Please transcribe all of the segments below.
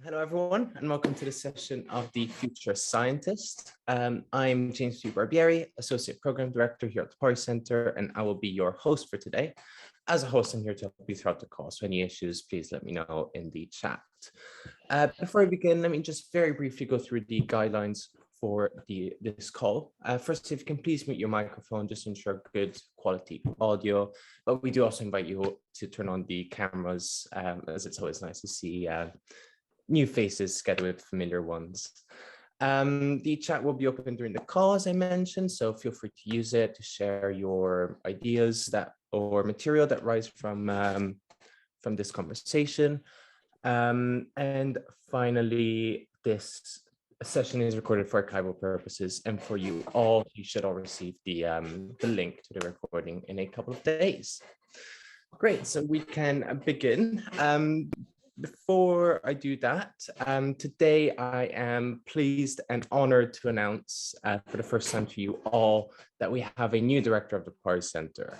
Hello, everyone, and welcome to this session of The Future Scientist. I'm James P. Barbieri, Associate Program Director here at the Paris Center, and I will be your host for today. As a host, I'm here to help you throughout the call, so any issues, please let me know in the chat. Before I begin, let me just very briefly go through the guidelines for this call. First, if you can please mute your microphone, just to ensure good quality audio, but we do also invite you to turn on the cameras, as it's always nice to see new faces together with familiar ones. The chat will be open during the call, as I mentioned, so feel free to use it to share your ideas or material that rise from this conversation. And finally, this session is recorded for archival purposes, and for you all, you should all receive the link to the recording in a couple of days. Great, so we can begin. Before I do that, today I am pleased and honored to announce for the first time to you all that we have a new director of the Paris Center,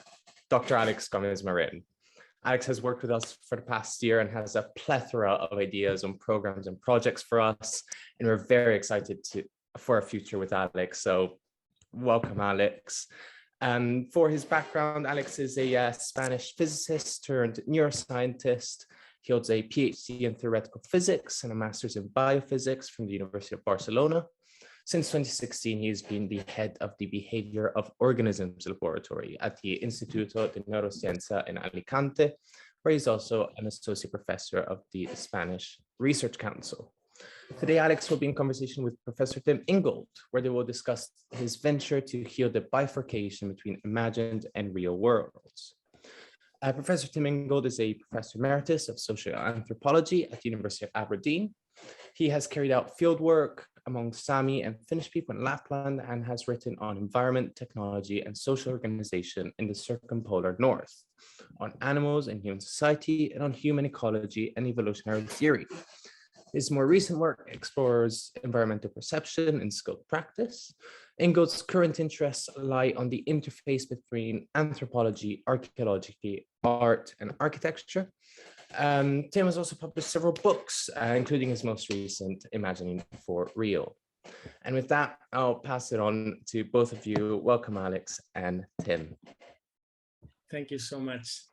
Dr. Alex Marin. Alex has worked with us for the past year and has a plethora of ideas on programs and projects for us, and we're very excited for our future with Alex. So welcome, Alex. For his background, Alex is a Spanish physicist turned neuroscientist. He holds a PhD in theoretical physics and a master's in biophysics from the University of Barcelona. Since 2016, he's been the head of the Behavior of Organisms Laboratory at the Instituto de Neurociencia in Alicante, where he's also an associate professor of the Spanish Research Council. Today, Alex will be in conversation with Professor Tim Ingold, where they will discuss his venture to heal the bifurcation between imagined and real worlds. Professor Tim Ingold is a professor emeritus of social anthropology at the University of Aberdeen. He has carried out fieldwork among Sami and Finnish people in Lapland and has written on environment, technology, and social organization in the circumpolar north, on animals and human society, and on human ecology and evolutionary theory. His more recent work explores environmental perception and skilled practice. Ingold's current interests lie on the interface between anthropology, archaeology, art, and architecture. Tim has also published several books, including his most recent, Imagining for Real. And with that, I'll pass it on to both of you. Welcome, Alex and Tim. Thank you so much.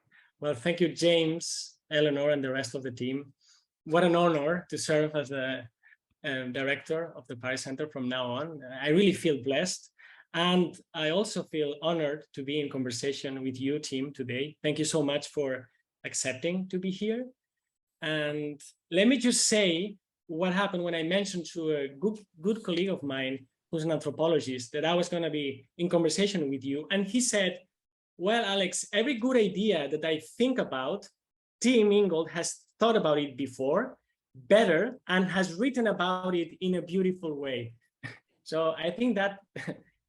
Well, thank you, James, Eleanor, and the rest of the team. What an honor to serve as the director of the Paris Center from now on. I really feel blessed. And I also feel honored to be in conversation with you, Tim, today. Thank you so much for accepting to be here. And let me just say what happened when I mentioned to a good colleague of mine, who's an anthropologist, that I was going to be in conversation with you. And he said, well, Alex, every good idea that I think about, Tim Ingold has thought about it before, better, and has written about it in a beautiful way. So I think that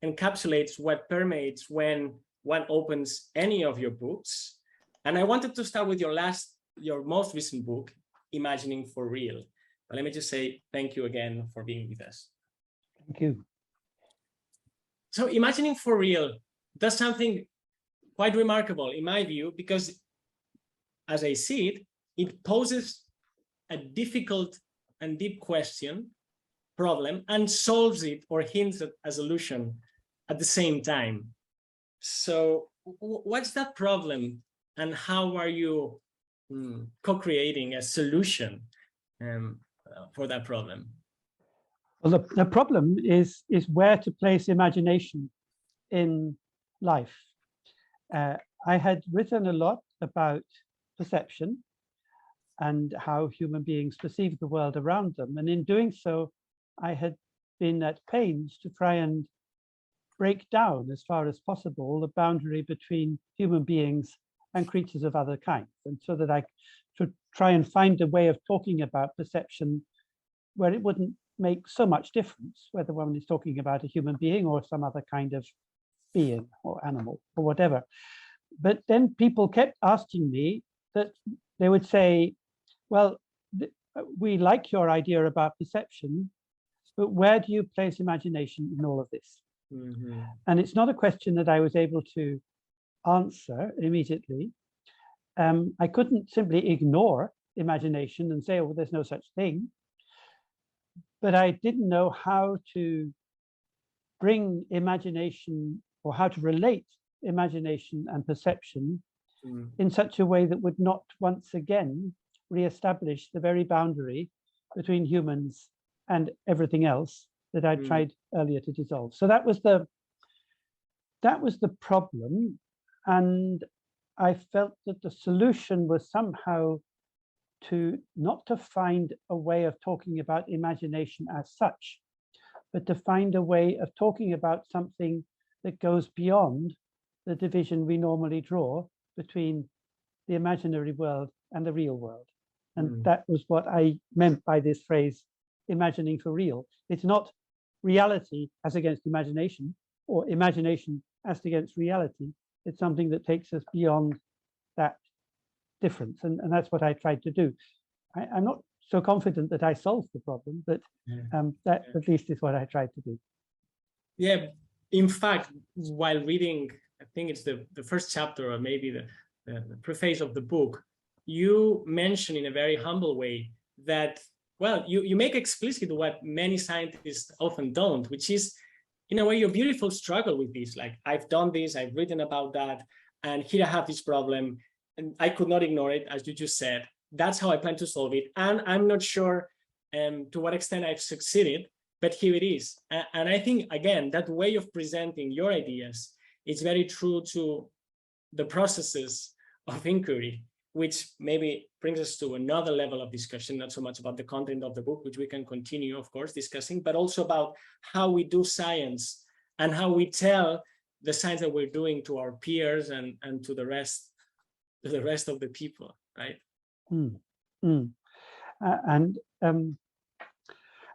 encapsulates what permeates when one opens any of your books. And I wanted to start with your most recent book, Imagining for Real. But let me just say thank you again for being with us. Thank you. So Imagining for Real does something quite remarkable in my view, because as I see it, it poses a difficult and deep problem, and solves it or hints at a solution at the same time. So what's that problem, and how are you co-creating a solution for that problem? Well, the problem is where to place imagination in life. I had written a lot about perception and how human beings perceive the world around them. And in doing so, I had been at pains to try and break down as far as possible the boundary between human beings and creatures of other kinds. And so that I should try and find a way of talking about perception where it wouldn't make so much difference whether one is talking about a human being or some other kind of being or animal or whatever. But then people kept asking me that they would say, well, we like your idea about perception, but where do you place imagination in all of this? Mm-hmm. And it's not a question that I was able to answer immediately. I couldn't simply ignore imagination and say, oh, there's no such thing. but I didn't know how to bring imagination or how to relate imagination and perception in such a way that would not once again re-establish the very boundary between humans and everything else that I tried earlier to dissolve. So that was the problem, and I felt that the solution was somehow not to find a way of talking about imagination as such, but to find a way of talking about something that goes beyond the division we normally draw between the imaginary world and the real world. And that was what I meant by this phrase, imagining for real. It's not reality as against imagination, or imagination as against reality. It's something that takes us beyond that difference. And that's what I tried to do. I'm not so confident that I solved the problem, but that at least is what I tried to do. Yeah, in fact, while reading, I think it's the first chapter or maybe the preface of the book, you mention in a very humble way that, well, you make explicit what many scientists often don't, which is, in a way, your beautiful struggle with this. Like, I've done this, I've written about that, and here I have this problem, and I could not ignore it, as you just said. That's how I plan to solve it. And I'm not sure to what extent I've succeeded, but here it is. And I think, again, that way of presenting your ideas is very true to the processes of inquiry, which maybe brings us to another level of discussion, not so much about the content of the book, which we can continue, of course, discussing, but also about how we do science and how we tell the science that we're doing to our peers and to the rest of the people, right? I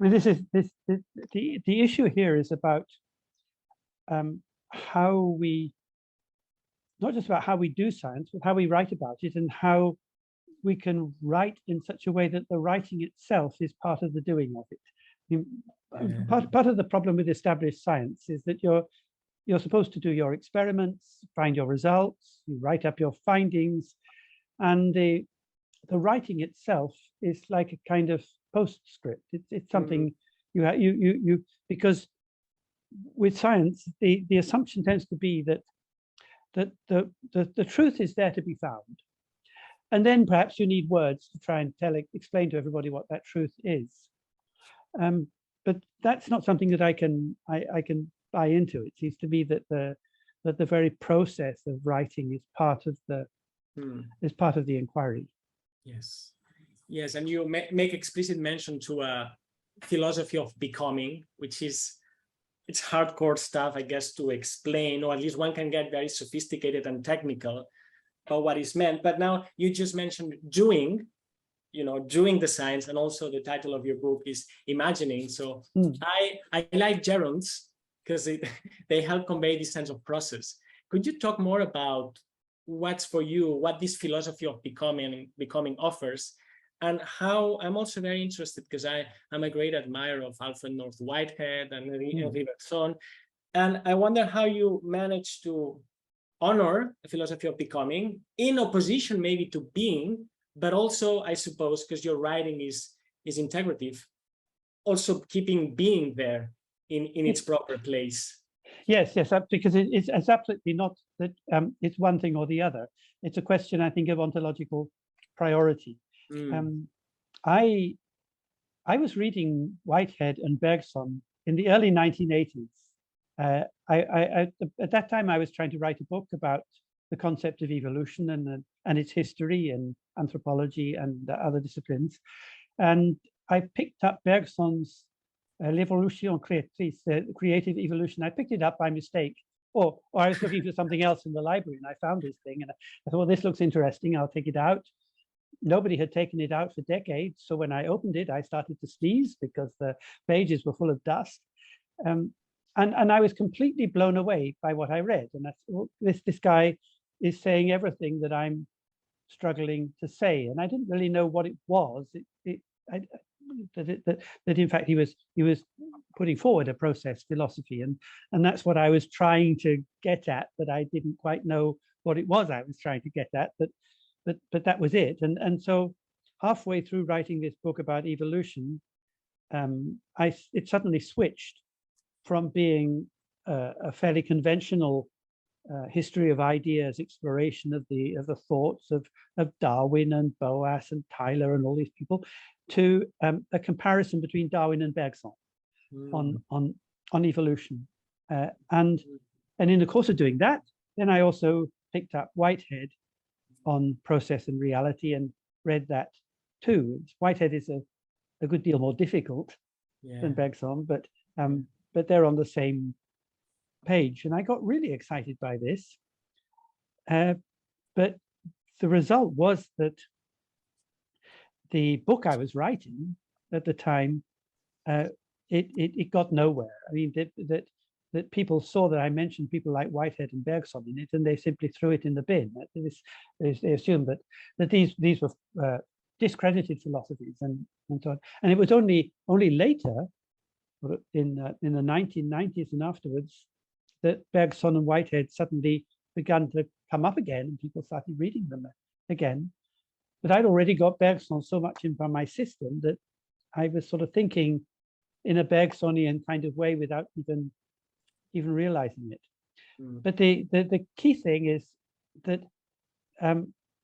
mean, the issue here is about how we, not just about how we do science, but how we write about it, and how we can write in such a way that the writing itself is part of the doing of it. I mean, part of the problem with established science is that you're supposed to do your experiments, find your results, you write up your findings, and the writing itself is like a kind of postscript. It's something you because with science the assumption tends to be that the truth is there to be found, and then perhaps you need words to try and explain to everybody what that truth is. But that's not something that I can buy into. It seems to me that the very process of writing is part of the inquiry. Yes, and you make explicit mention to a philosophy of becoming, which is, it's hardcore stuff, I guess, to explain, or at least one can get very sophisticated and technical about what is meant. But now you just mentioned doing the science, and also the title of your book is Imagining. So I like gerunds because they help convey this sense of process. Could you talk more about what's for you, what this philosophy of becoming offers, and how I'm also very interested, because I'm a great admirer of Alfred North Whitehead and Riverson, and I wonder how you manage to honor the philosophy of becoming in opposition maybe to being, but also, I suppose, because your writing is integrative, also keeping being there in its proper place. Yes, because it's absolutely not that it's one thing or the other. It's a question, I think, of ontological priority. I was reading Whitehead and Bergson in the early 1980s. At that time, I was trying to write a book about the concept of evolution and its history in anthropology and other disciplines. And I picked up Bergson's L'évolution créatrice, creative evolution. I picked it up by mistake, or I was looking for something else in the library, and I found this thing, and I thought, well, this looks interesting, I'll take it out. Nobody had taken it out for decades, so when I opened it, I started to sneeze because the pages were full of dust. And I was completely blown away by what I read. And that's, well, this guy is saying everything that I'm struggling to say, and I didn't really know what it was. That in fact he was putting forward a process philosophy, and that's what I was trying to get at, but I didn't quite know what it was I was trying to get at. But that was it. And so halfway through writing this book about evolution, it suddenly switched from being a fairly conventional history of ideas, exploration of the thoughts of Darwin and Boas and Tyler and all these people, to a comparison between Darwin and Bergson on evolution. And in the course of doing that, then I also picked up Whitehead on process and reality and read that too. Whitehead is a good deal more difficult than Bergson, but they're on the same page, and I got really excited by this. But the result was that the book I was writing at the time, it got nowhere. I mean, that people saw that I mentioned people like Whitehead and Bergson in it, and they simply threw it in the bin. They assumed that these were discredited philosophies and so on. And it was only later, in the 1990s and afterwards, that Bergson and Whitehead suddenly began to come up again, and people started reading them again. But I'd already got Bergson so much into my system that I was sort of thinking in a Bergsonian kind of way without even realizing it. But the key thing is that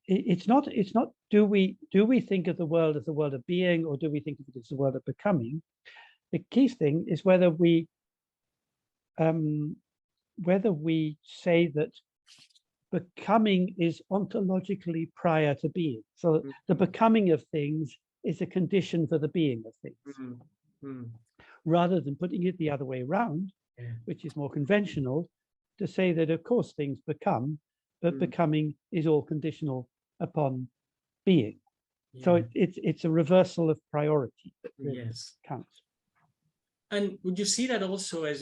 it's not do we think of the world as the world of being, or do we think of it as the world of becoming? The key thing is whether we say that becoming is ontologically prior to being. So the becoming of things is a condition for the being of things, rather than putting it the other way around, which is more conventional, to say that of course things become, but becoming is all conditional upon being. So it's a reversal of priority that really counts. And would you see that also as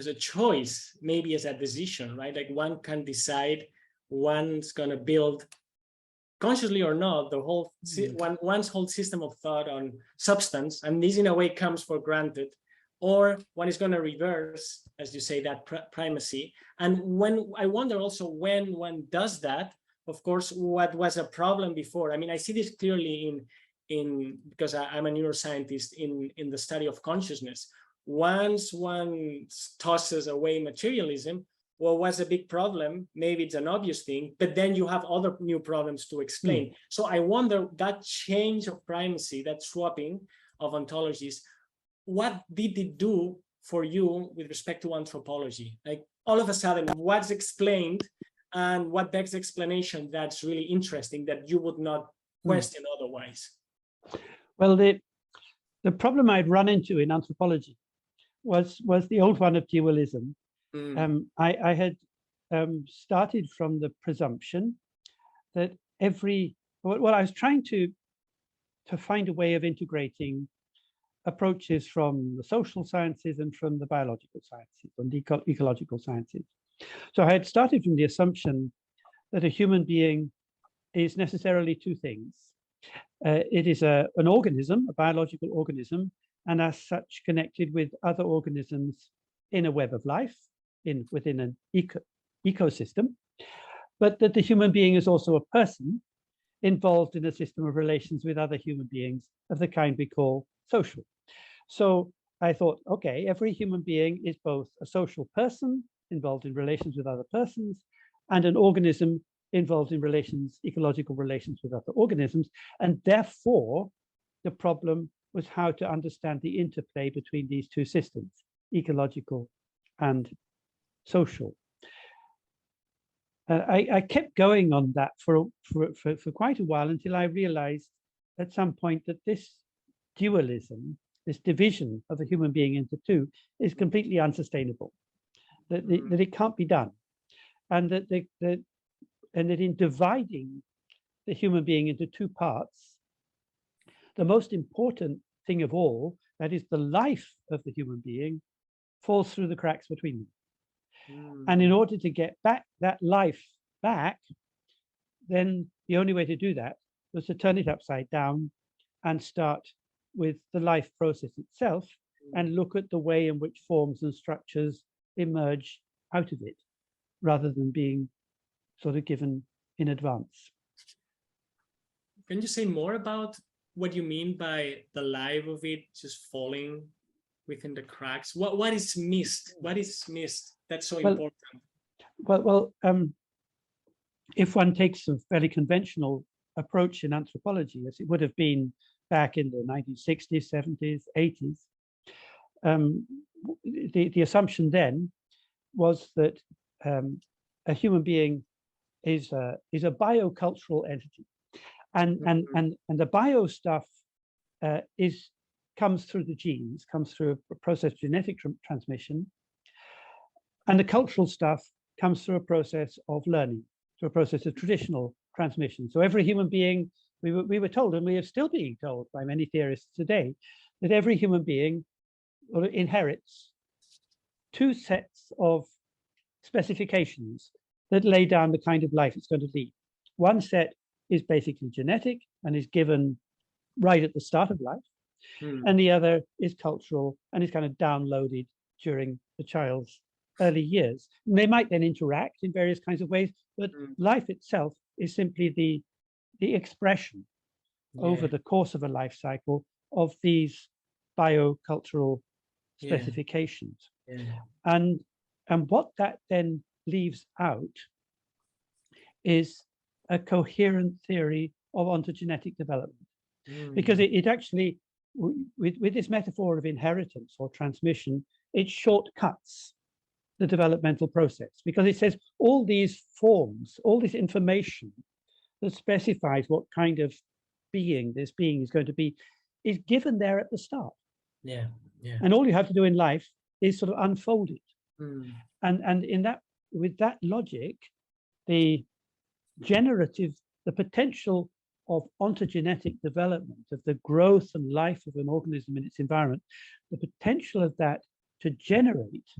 a choice, maybe as a decision, right? Like one can decide one's going to build, consciously or not, the whole one's whole system of thought on substance, and this in a way comes for granted, or one is going to reverse, as you say, that primacy. And when I wonder also when one does that, of course, what was a problem before? I mean, I see this clearly in because I'm a neuroscientist in the study of consciousness. Once one tosses away materialism, well, what's a big problem? Maybe it's an obvious thing, but then you have other new problems to explain. So I wonder that change of primacy, that swapping of ontologies, what did it do for you with respect to anthropology? Like all of a sudden, what's explained and what begs explanation that's really interesting that you would not question otherwise? Well, the problem I'd run into in anthropology was the old one of dualism. I had started from the presumption that I was trying to find a way of integrating approaches from the social sciences and from the biological sciences and the ecological sciences. So I had started from the assumption that a human being is necessarily two things. It is an organism, a biological organism, and as such connected with other organisms in a web of life, within an ecosystem, but that the human being is also a person involved in a system of relations with other human beings of the kind we call social. So I thought, okay, every human being is both a social person involved in relations with other persons and an organism involved in relations, ecological relations with other organisms. And therefore, the problem was how to understand the interplay between these two systems, ecological and social. I kept going on that for quite a while until I realized at some point that this dualism, this division of a human being into two, is completely unsustainable, that it can't be done. And that in dividing the human being into two parts, the most important thing of all, that is the life of the human being, falls through the cracks between them. And in order to get back that life back, then the only way to do that was to turn it upside down and start with the life process itself and look at the way in which forms and structures emerge out of it, rather than being sort of given in advance. Can you say more about what you mean by the life of it just falling within the cracks? What is missed? What is missed? That's so important. Well, if one takes a fairly conventional approach in anthropology, as it would have been back in the 1960s, 70s, 80s, the assumption then was that a human being is a biocultural entity, and the bio stuff comes through the genes, comes through a process of genetic transmission, and the cultural stuff comes through a process of learning, through a process of traditional transmission. So every human being, we were told, and we are still being told by many theorists today, that every human being inherits two sets of specifications that lay down the kind of life it's going to lead. One set is basically genetic and is given right at the start of life, and the other is cultural and is kind of downloaded during the child's early years. And they might then interact in various kinds of ways, but life itself is simply the expression over the course of a life cycle of these biocultural specifications. And what that then leaves out is a coherent theory of ontogenetic development, because it actually, with this metaphor of inheritance or transmission, it shortcuts the developmental process, because it says all these forms, all this information that specifies what kind of being this being is going to be, is given there at the start. And all you have to do in life is sort of unfold it. And in that, with that logic, the potential of ontogenetic development, of the growth and life of an organism in its environment, the potential of that to generate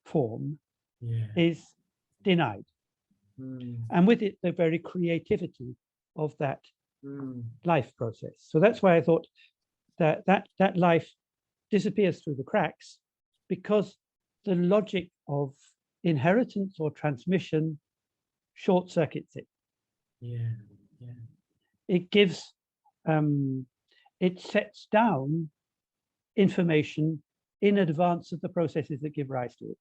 form is denied. And with it, the very creativity of that life process. So that's why I thought that life disappears through the cracks, because the logic of inheritance or transmission short circuits it. It gives, it sets down information in advance of the processes that give rise to it.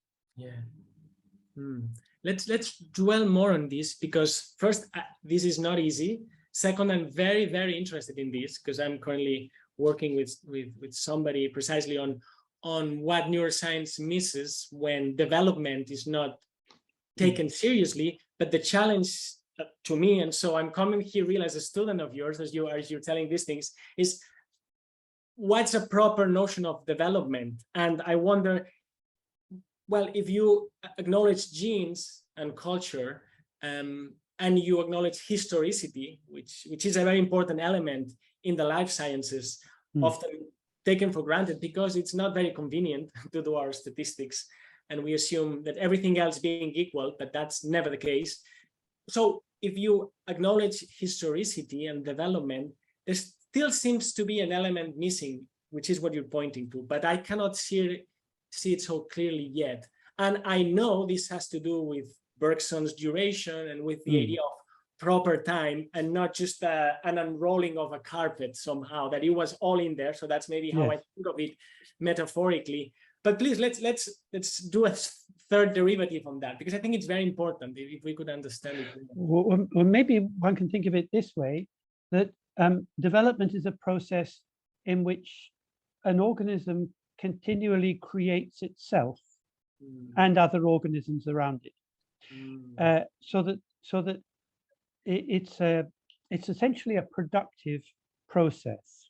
Let's dwell more on this, because first, this is not easy. Second, I'm very, very interested in this because I'm currently working with somebody precisely on what neuroscience misses when development is not taken seriously. But the challenge to me, and so I'm coming here real as a student of yours, as you're telling these things, is what's a proper notion of development? And I wonder, well, if you acknowledge genes and culture, and you acknowledge historicity, which is a very important element in the life sciences, often taken for granted because it's not very convenient to do our statistics, and we assume that everything else being equal, but that's never the case. So if you acknowledge historicity and development, there still seems to be an element missing, which is what you're pointing to, but I cannot see it so clearly yet. And I know this has to do with Bergson's duration and with the idea of proper time, and not just an unrolling of a carpet somehow, that it was all in there. So that's maybe how I think of it metaphorically. But please, let's do a third derivative on that, because I think it's very important if we could understand it. Well, maybe one can think of it this way, that development is a process in which an organism continually creates itself and other organisms around it. So that it's essentially a productive process,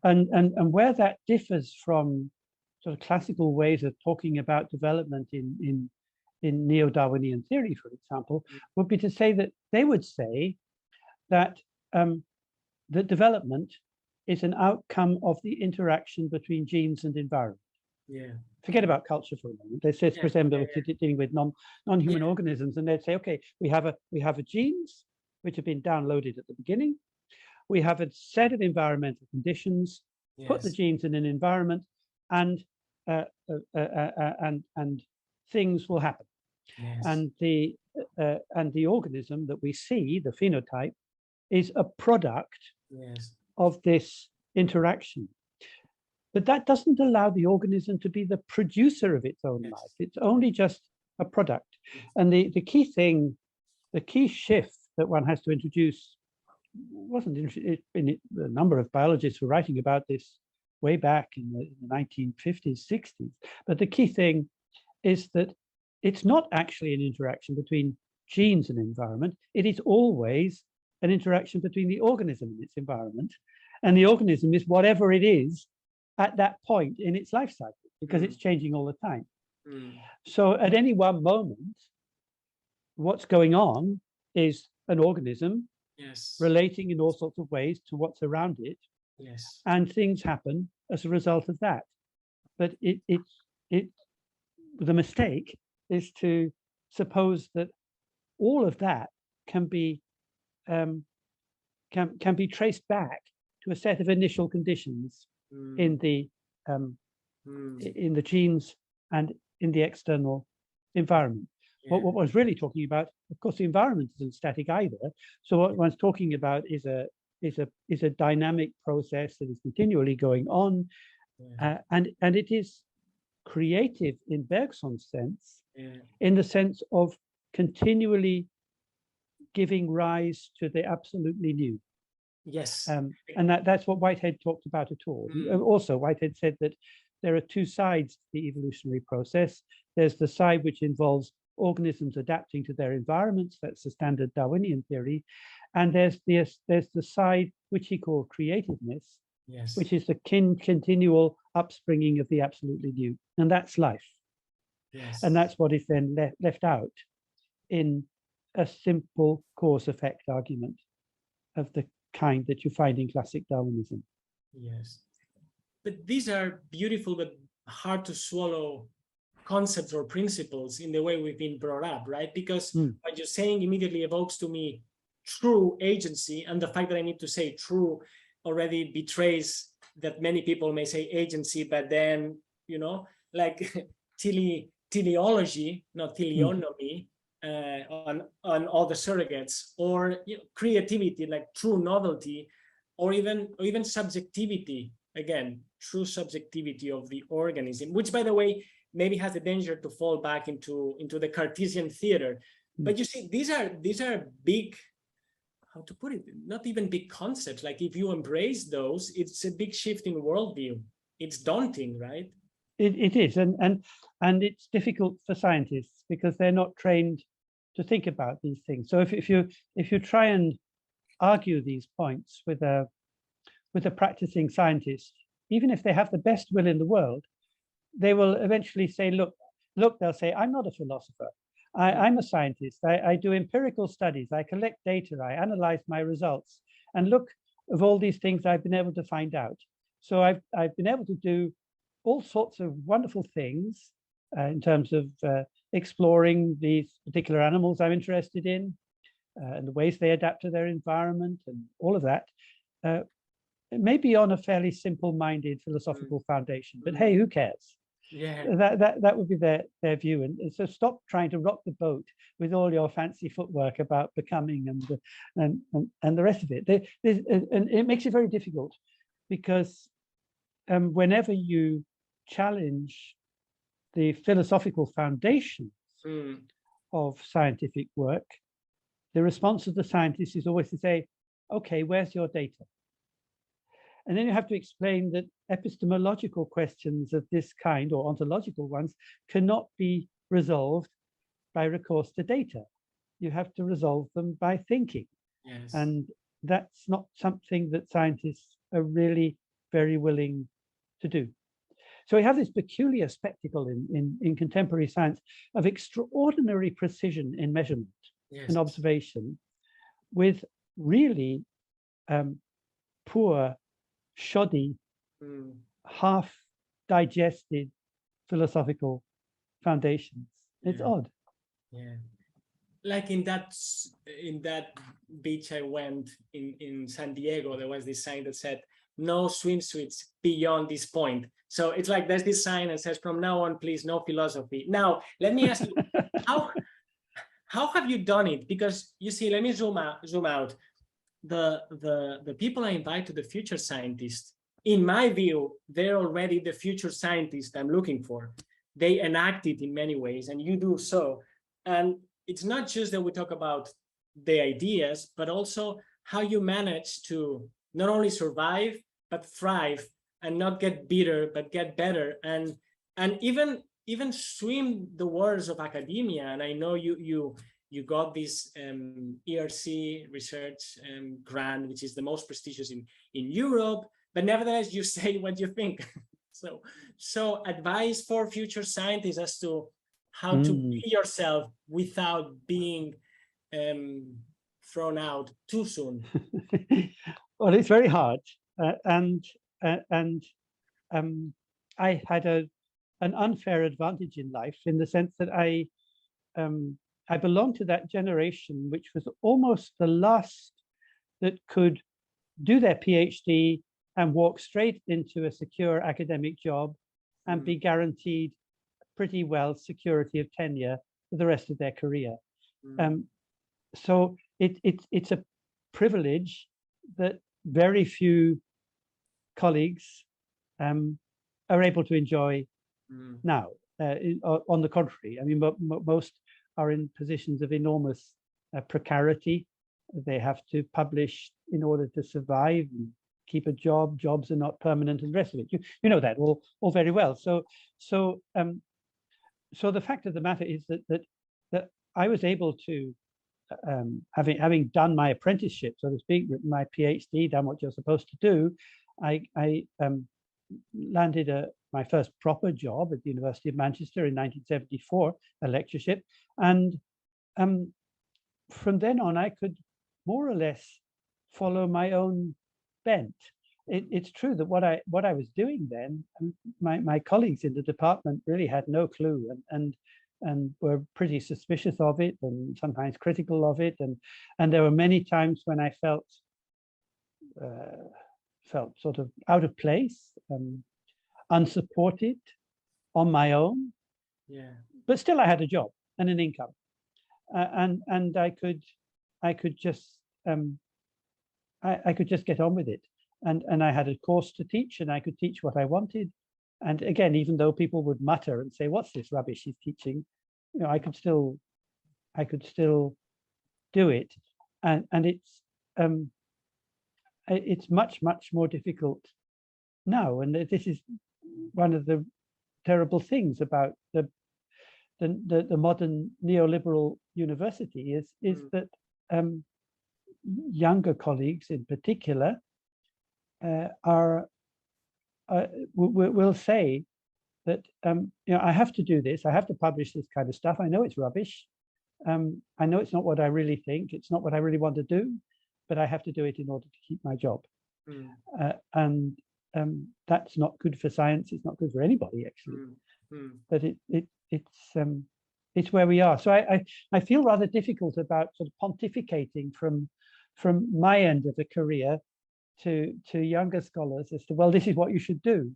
and where that differs from sort of classical ways of talking about development in neo-Darwinian theory, for example, would be to say that they would say that that development is an outcome of the interaction between genes and environment. Forget about culture for a moment. Let's just pretend we're dealing with non-human organisms, and they'd say, okay, we have a genes which have been downloaded at the beginning. We have a set of environmental conditions. Put the genes in an environment, and things will happen. And the organism that we see, the phenotype, is a product of this interaction. But that doesn't allow the organism to be the producer of its own life. It's only just a product. And the key thing, the key shift that one has to introduce wasn't in it, a number of biologists were writing about this way back in the 1950s, 60s. But the key thing is that it's not actually an interaction between genes and environment. It is always an interaction between the organism and its environment. And the organism is whatever it is at that point in its life cycle, because it's changing all the time. So at any one moment, what's going on is an organism relating in all sorts of ways to what's around it. And things happen as a result of that. But the mistake is to suppose that all of that can be traced back to a set of initial conditions in the genes and in the external environment. What one's really talking about, of course, the environment isn't static either. So what one's talking about is a dynamic process that is continually going on, and it is creative in Bergson's sense, in the sense of continually giving rise to the absolutely new. And that's what Whitehead talked about at all. Also, Whitehead said that there are two sides to the evolutionary process. There's the side which involves organisms adapting to their environments. That's the standard Darwinian theory. And there's the side which he called creativeness, which is the continual upspringing of the absolutely new. And that's life. And that's what is then left out in a simple cause-effect argument of the kind that you find in classic Darwinism. But these are beautiful but hard to swallow concepts or principles in the way we've been brought up, right? Because what you're saying immediately evokes to me true agency, and the fact that I need to say true already betrays that many people may say agency, but then, you know, like teleology, not teleonomy, on all the surrogates, or creativity, like true novelty, or even subjectivity, again, true subjectivity of the organism, which, by the way, maybe has the danger to fall back into the Cartesian theater. But you see, these are big, how to put it, not even big concepts. Like if you embrace those, it's a big shift in worldview. It's daunting, right? It is, and it's difficult for scientists because they're not trained to think about these things. So if you try and argue these points with a practicing scientist, even if they have the best will in the world, they will eventually say, look, they'll say, I'm not a philosopher. I'm a scientist. I do empirical studies. I collect data. I analyze my results. And look of all these things I've been able to find out. So I've been able to do all sorts of wonderful things in terms of exploring these particular animals I'm interested in and the ways they adapt to their environment and all of that. Maybe on a fairly simple-minded philosophical foundation, but hey, who cares? That would be their view. And so stop trying to rock the boat with all your fancy footwork about becoming and the rest of it. And it makes it very difficult because whenever you challenge the philosophical foundations of scientific work, the response of the scientist is always to say, okay, where's your data? And then you have to explain that epistemological questions of this kind, or ontological ones, cannot be resolved by recourse to data. You have to resolve them by thinking. And that's not something that scientists are really very willing to do. So we have this peculiar spectacle in contemporary science of extraordinary precision in measurement and observation, with really poor, shoddy, half-digested philosophical foundations. It's odd. Like in that beach I went in San Diego, there was this sign that said, no swimsuits beyond this point. So it's like there's this sign that says, from now on, please, no philosophy. Now, let me ask you, how have you done it? Because you see, let me zoom out. the people I invite to the future scientists, in my view, they're already the future scientists I'm looking for. They enact it in many ways, and you do so. And it's not just that we talk about the ideas, but also how you manage to not only survive, but thrive, and not get bitter, but get better. And even swim the waters of academia. And I know you got this ERC research grant, which is the most prestigious in Europe, but nevertheless, you say what you think. So advice for future scientists as to how to be yourself without being thrown out too soon. Well, it's very hard, and I had an unfair advantage in life, in the sense that I belonged to that generation which was almost the last that could do their PhD and walk straight into a secure academic job and be guaranteed pretty well security of tenure for the rest of their career. So it's a privilege that very few colleagues are able to enjoy now. On the contrary, I mean, most are in positions of enormous precarity. They have to publish in order to survive and keep a job. Jobs are not permanent, and the rest of it. You know that all very well. So the fact of the matter is that I was able to, having done my apprenticeship, so to speak, written my PhD, done what you're supposed to do, I landed my first proper job at the University of Manchester in 1974, a lectureship, and from then on I could more or less follow my own bent. It's true that what I was doing then, my colleagues in the department really had no clue, and were pretty suspicious of it, and sometimes critical of it, and there were many times when I felt sort of out of place, unsupported, on my own. Yeah. But still, I had a job and an income, and I could just get on with it. And I had a course to teach, and I could teach what I wanted. And again, even though people would mutter and say, "What's this rubbish he's teaching?" You know, I could still do it. And it's much more difficult now. And this is one of the terrible things about the modern neoliberal university is that younger colleagues in particular will say that you know, I have to do this, I have to publish this kind of stuff. I know it's rubbish. I know it's not what I really think. It's not what I really want to do, but I have to do it in order to keep my job. And that's not good for science. It's not good for anybody, actually. But it's where we are. So I feel rather difficult about sort of pontificating from my end of the career to younger scholars as to, well, this is what you should do,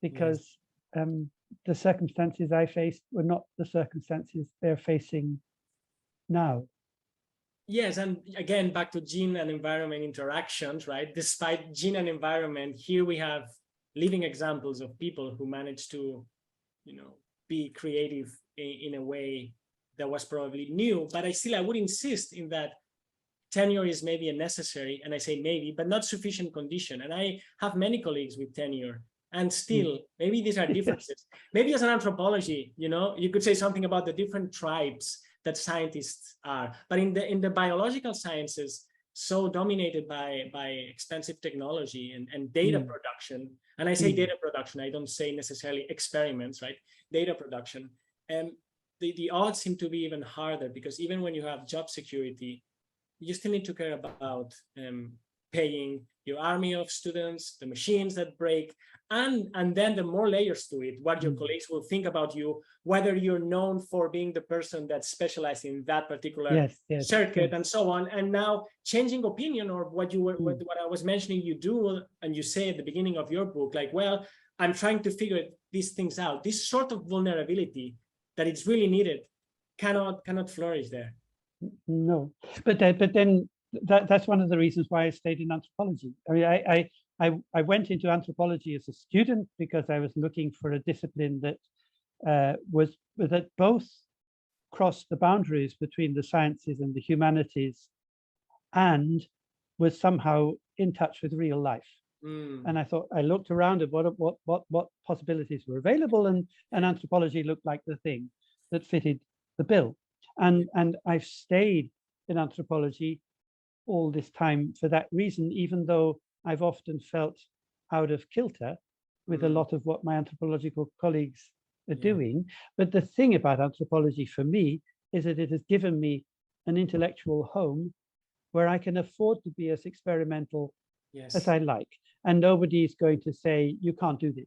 because the circumstances I faced were not the circumstances they're facing now. Yes, and again, back to gene and environment interactions, right? Despite gene and environment, here we have living examples of people who managed to, you know, be creative in a way that was probably new. But I would insist in that tenure is maybe a necessary, and I say maybe, but not sufficient condition. And I have many colleagues with tenure, and still, maybe these are differences. Maybe as an anthropology, you know, you could say something about the different tribes that scientists are, but in the biological sciences, so dominated by expensive technology and data production, and I say data production, I don't say necessarily experiments, right? Data production, and the odds seem to be even harder, because even when you have job security, you still need to care about paying your army of students, the machines that break, and then the more layers to it, what your colleagues will think about you, whether you're known for being the person that specialized in that particular circuit and so on. And now changing opinion, or what you were, what I was mentioning, you do, and you say at the beginning of your book, like, well, I'm trying to figure these things out. This sort of vulnerability that it's really needed cannot flourish there. No, but then that's one of the reasons why I stayed in anthropology. I mean, I went into anthropology as a student because I was looking for a discipline that that both crossed the boundaries between the sciences and the humanities and was somehow in touch with real life. And I thought, I looked around at what possibilities were available, and anthropology looked like the thing that fitted the bill. And I've stayed in anthropology all this time for that reason, even though I've often felt out of kilter with a lot of what my anthropological colleagues are doing. But the thing about anthropology for me is that it has given me an intellectual home where I can afford to be as experimental as I like. And nobody is going to say, you can't do this.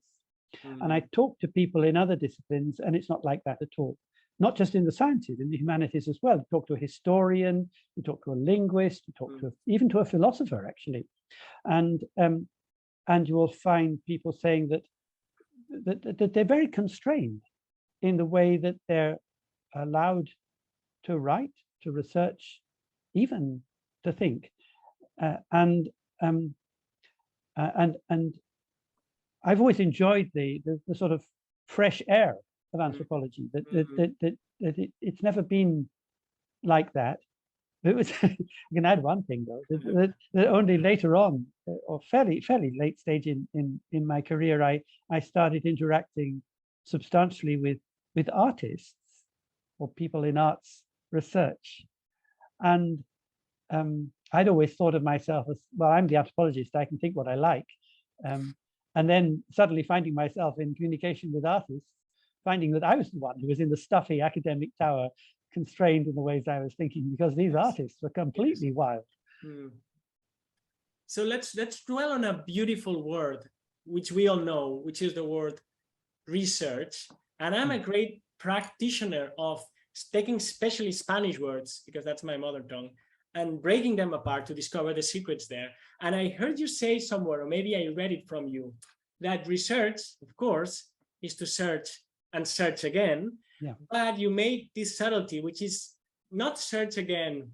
And I talk to people in other disciplines, and it's not like that at all. Not just in the sciences, in the humanities as well. You talk to a historian, you talk to a linguist, you talk to even to a philosopher, actually. And you will find people saying that they're very constrained in the way that they're allowed to write, to research, even to think. And I've always enjoyed the sort of fresh air of anthropology. That it's never been like that. It was. I can add one thing though. That only later on, or fairly late stage in my career, I started interacting substantially with artists or people in arts research, and I'd always thought of myself as, well, I'm the anthropologist, I can think what I like. And then suddenly finding myself in communication with artists, finding that I was the one who was in the stuffy academic tower, constrained in the ways I was thinking, because these artists were completely wild. So let's dwell on a beautiful word, which we all know, which is the word research. And I'm a great practitioner of taking especially Spanish words, because that's my mother tongue, and breaking them apart to discover the secrets there. And I heard you say somewhere, or maybe I read it from you, that research, of course, is to search and search again. But you made this subtlety, which is not search again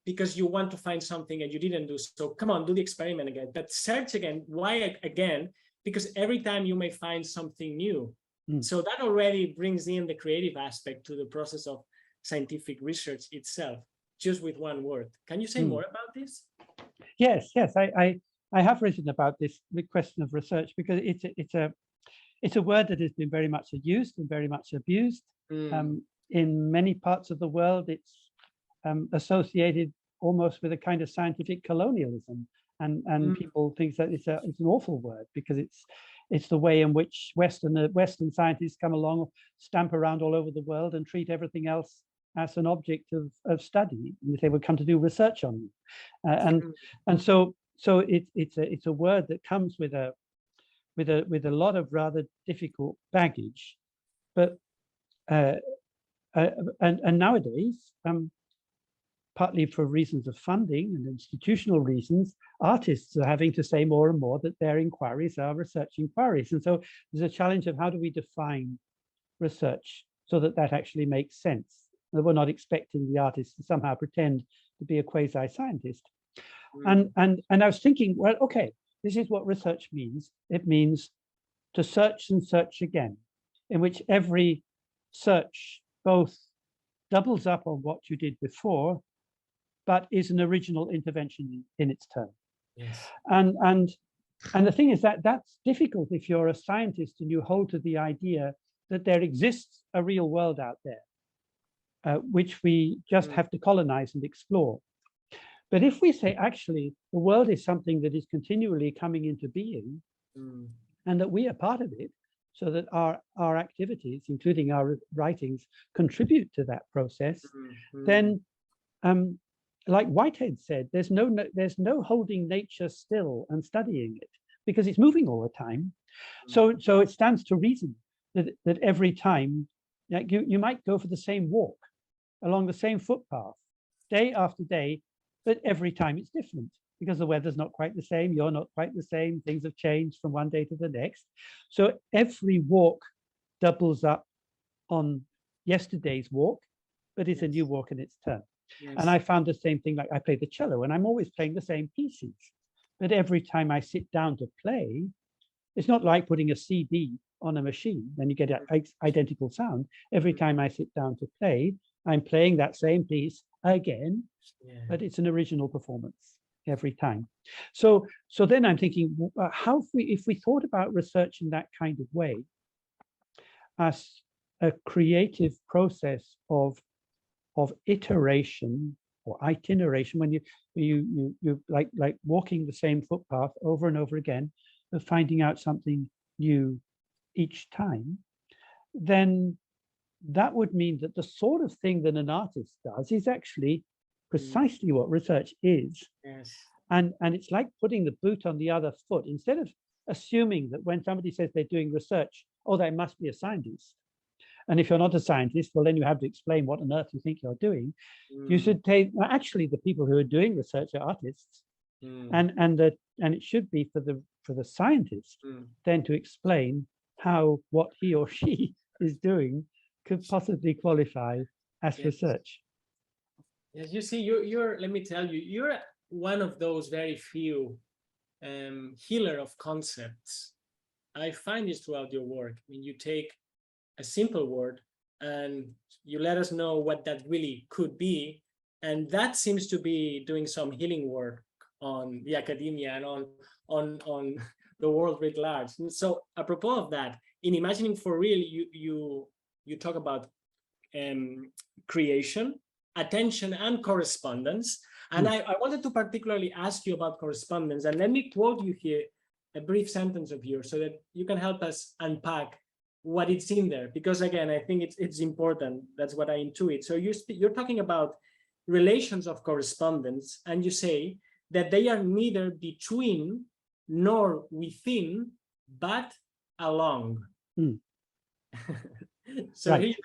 because you want to find something and you didn't do so. Come on, do the experiment again. But search again. Why again? Because every time you may find something new. So that already brings in the creative aspect to the process of scientific research itself, just with one word. Can you say more about this? Yes. I have written about this, the question of research, because it's a word that has been very much used and very much abused. In many parts of the world, it's associated almost with a kind of scientific colonialism, and people think that it's an awful word because it's the way in which Western scientists come along, stamp around all over the world, and treat everything else as an object of study. They would come to do research on you, and so it's a word that comes with a lot of rather difficult baggage, but and nowadays, partly for reasons of funding and institutional reasons, artists are having to say more and more that their inquiries are research inquiries, and so there's a challenge of how do we define research so that actually makes sense. That we're not expecting the artist to somehow pretend to be a quasi-scientist. And I was thinking, well, okay, this is what research means. It means to search and search again, in which every search both doubles up on what you did before, but is an original intervention in its turn. And the thing is that that's difficult if you're a scientist and you hold to the idea that there exists a real world out there, which we just have to colonize and explore. But if we say, actually, the world is something that is continually coming into being, and that we are part of it, so that our activities, including our writings, contribute to that process, then, like Whitehead said, there's no holding nature still and studying it, because it's moving all the time. So it stands to reason that every time, like you might go for the same walk along the same footpath day after day, but every time it's different because the weather's not quite the same, you're not quite the same, things have changed from one day to the next. So every walk doubles up on yesterday's walk, but it's a new walk in its turn. Yes. And I found the same thing, like I play the cello and I'm always playing the same pieces. But every time I sit down to play, it's not like putting a CD on a machine, then you get an identical sound. Every time I sit down to play, I'm playing that same piece again, but it's an original performance every time. So then I'm thinking, how if we thought about research in that kind of way, as a creative process of iteration or itineration, when you like walking the same footpath over and over again, of finding out something new each time, then that would mean that the sort of thing that an artist does is actually precisely what research is. Yes. And it's like putting the boot on the other foot. Instead of assuming that when somebody says they're doing research, oh, they must be a scientist. And if you're not a scientist, well, then you have to explain what on earth you think you're doing. You should take, well, actually, the people who are doing research are artists. And it should be for the scientist then to explain how what he or she is doing could possibly qualify as research. Yes, you see, you're let me tell you, you're one of those very few healer of concepts. I find this throughout your work. I mean, you take a simple word and you let us know what that really could be, and that seems to be doing some healing work on the academia and on the world writ large. And so apropos of that, in Imagining for Real, you talk about creation, attention, and correspondence. And I wanted to particularly ask you about correspondence, and let me quote you here a brief sentence of yours so that you can help us unpack what it's in there, because again, I think it's important. That's what I intuit. So you're talking about relations of correspondence, and you say that they are neither between nor within, but along. So right. here you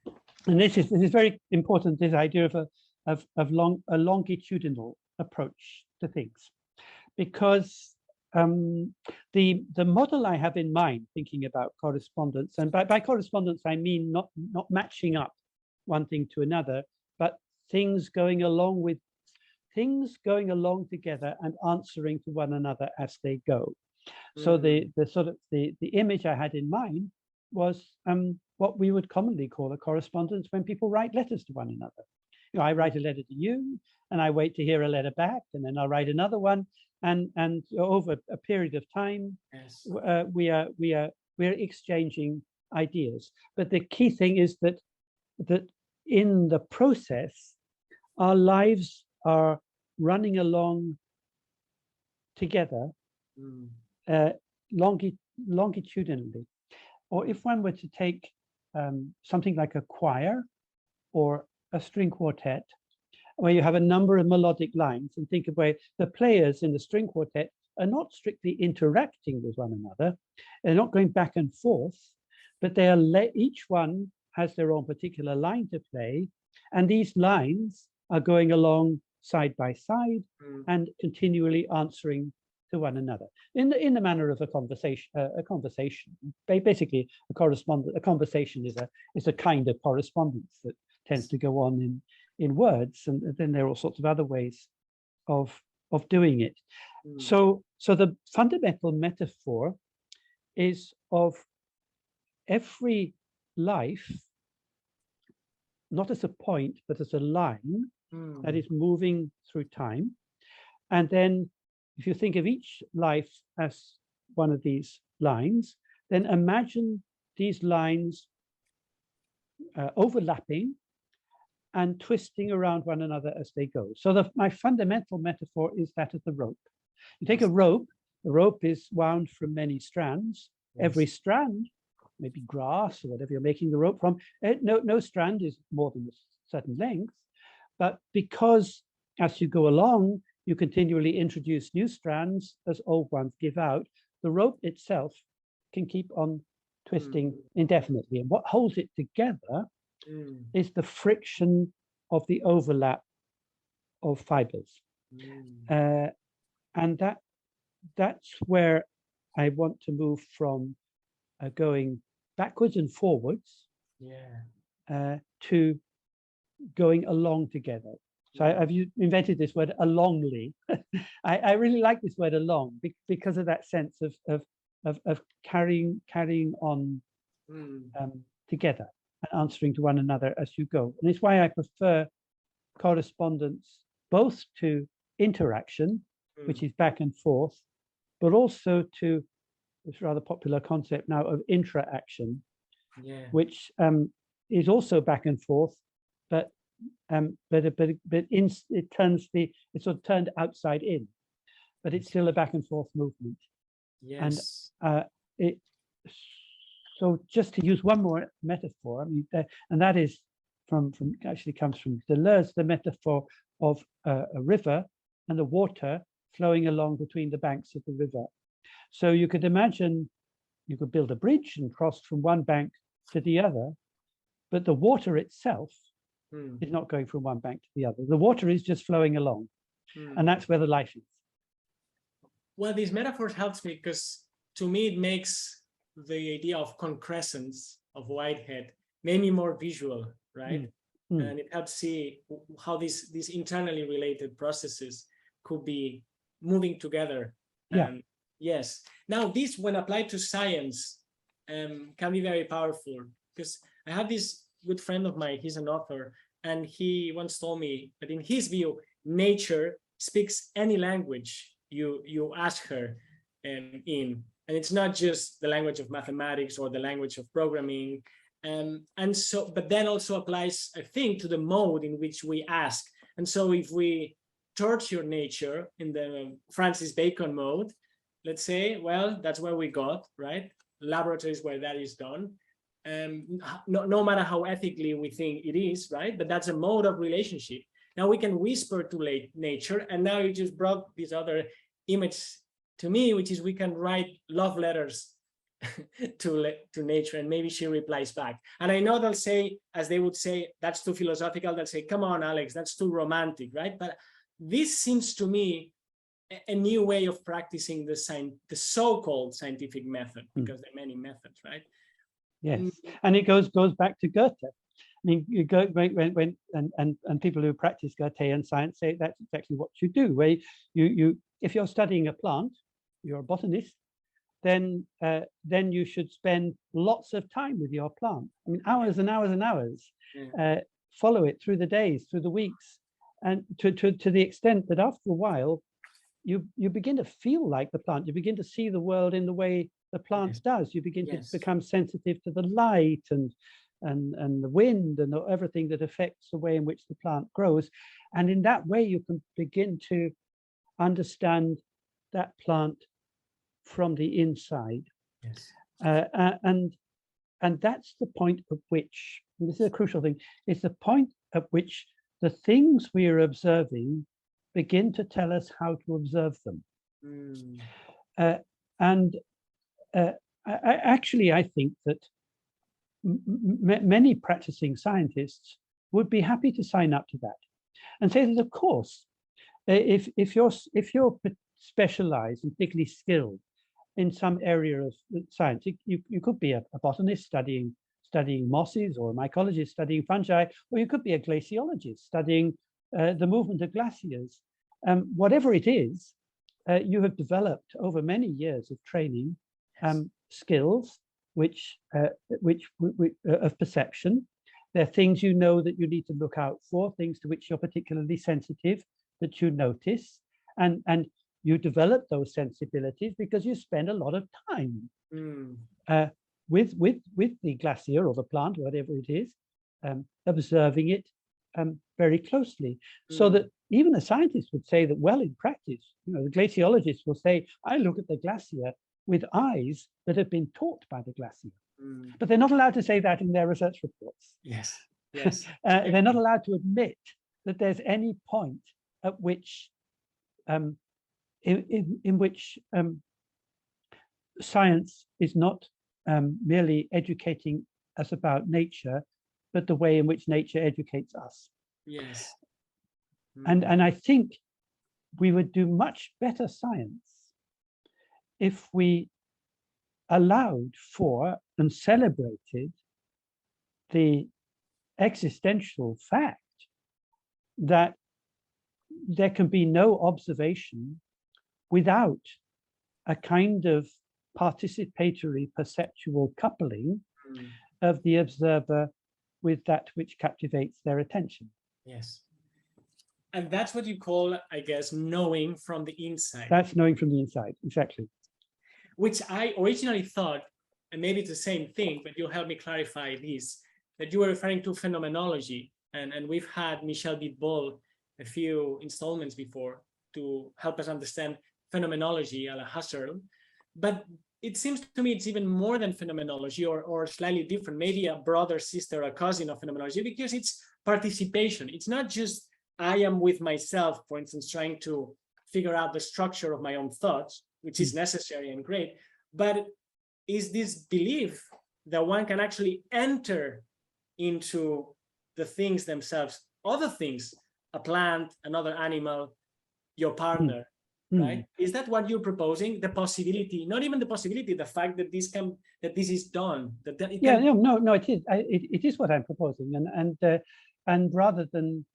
go. And this is very important, this idea of a longitudinal approach to things, because the model I have in mind thinking about correspondence, and by correspondence I mean not matching up one thing to another, but things going along together and answering to one another as they go. So the sort of the image I had in mind was what we would commonly call a correspondence when people write letters to one another. You know, I write a letter to you, and I wait to hear a letter back, and then I'll write another one, and over a period of time, Yes. we're exchanging ideas. But the key thing is that in the process, our lives are running along together longitudinally. Or if one were to take something like a choir or a string quartet, where you have a number of melodic lines, and think of where the players in the string quartet are not strictly interacting with one another, they're not going back and forth, but they are each one has their own particular line to play, and these lines are going along side by side and continually answering to one another in the manner of a conversation. Basically, a conversation is a kind of correspondence that tends to go on in words, and then there are all sorts of other ways of doing it. So the fundamental metaphor is of every life, not as a point, but as a line that is moving through time. And then if you think of each life as one of these lines, then imagine these lines overlapping and twisting around one another as they go. So my fundamental metaphor is that of the rope. You take a rope, the rope is wound from many strands. Yes. Every strand, maybe grass or whatever you're making the rope from, no strand is more than a certain length, but because as you go along, you continually introduce new strands as old ones give out, the rope itself can keep on twisting indefinitely. And what holds it together is the friction of the overlap of fibers. And that's where I want to move from going backwards and forwards to going along together. So I've invented this word alongly. I really like this word along because of that sense of carrying on together and answering to one another as you go. And it's why I prefer correspondence both to interaction, which is back and forth, but also to this rather popular concept now of interaction, which is also back and forth, but it's sort of turned outside in, but it's still a back and forth movement. Yes. And so just to use one more metaphor, I mean, and that is actually comes from Deleuze, the metaphor of a river and the water flowing along between the banks of the river. So you could imagine you could build a bridge and cross from one bank to the other, but the water itself is not going from one bank to the other. The water is just flowing along, and that's where the life is. Well, these metaphors helps me because to me it makes the idea of concrescence of Whitehead maybe more visual, right? And it helps see how these internally related processes could be moving together. Yes. Now, this, when applied to science, can be very powerful, because I have this good friend of mine, he's an author, and he once told me that in his view, nature speaks any language you ask her in. And it's not just the language of mathematics or the language of programming. And so, but then also applies, I think, to the mode in which we ask. And so if we torture nature in the Francis Bacon mode, let's say, well, that's where we got, right? Laboratories where that is done. No matter how ethically we think it is, right? But that's a mode of relationship. Now we can whisper to nature, and now you just brought this other image to me, which is we can write love letters to nature, and maybe she replies back. And I know they'll say, as they would say, that's too philosophical. They'll say, come on, Alex, that's too romantic, right? But this seems to me a new way of practicing the so-called scientific method, because there are many methods, right? Yes, and it goes back to Goethe. I mean, you go and people who practice Goethean science say that's exactly what you do. Where you if you're studying a plant, you're a botanist, then you should spend lots of time with your plant. I mean, hours and hours and hours. Follow it through the days, through the weeks, and to the extent that after a while, you begin to feel like the plant. You begin to see the world in the way the plant does. You begin to become sensitive to the light and the wind and everything that affects the way in which the plant grows. And in that way, you can begin to understand that plant from the inside. And that's the point at which, and this is a crucial thing, it's the point at which the things we are observing begin to tell us how to observe them. I think that many practicing scientists would be happy to sign up to that and say that, of course, if you're specialized and particularly skilled in some area of science, you could be a botanist studying mosses, or a mycologist studying fungi, or you could be a glaciologist studying the movement of glaciers. Whatever it is, you have developed over many years of training skills which of perception. There are things you know that you need to look out for, things to which you're particularly sensitive that you notice, and you develop those sensibilities because you spend a lot of time with the glacier or the plant, whatever it is, observing it very closely, so that even a scientist would say that, well, in practice, the glaciologist will say, I look at the glacier with eyes that have been taught by the glacier. But they're not allowed to say that in their research reports. Yes. They're not allowed to admit that there's any point at which in which science is not merely educating us about nature, but the way in which nature educates us. Yes. And I think we would do much better science if we allowed for and celebrated the existential fact that there can be no observation without a kind of participatory perceptual coupling of the observer with that which captivates their attention. Yes. And that's what you call, I guess, knowing from the inside. That's knowing from the inside, exactly. Which I originally thought, and maybe it's the same thing, but you'll help me clarify this, that you were referring to phenomenology. And we've had Michel Bitbol a few installments before to help us understand phenomenology a la Husserl. But it seems to me it's even more than phenomenology, or slightly different, maybe a brother, sister, a cousin of phenomenology, because it's participation. It's not just I am with myself, for instance, trying to figure out the structure of my own thoughts, which is necessary and great, but is this belief that one can actually enter into the things themselves, other things, a plant, another animal, your partner, right? Is that what you're proposing? The possibility, not even the possibility, the fact that this is done. No, it is. It is what I'm proposing, and rather than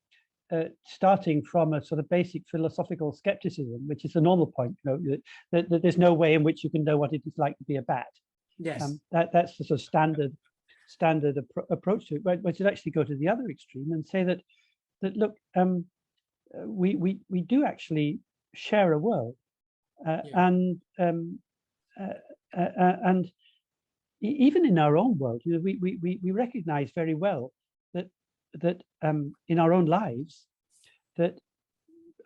starting from a sort of basic philosophical skepticism, which is a normal point, that there's no way in which you can know what it is like to be a bat. Yes, that's the sort of standard approach to it. But we should actually go to the other extreme and say that look, we do actually share a world, and even in our own world, we recognize very well that in our own lives, that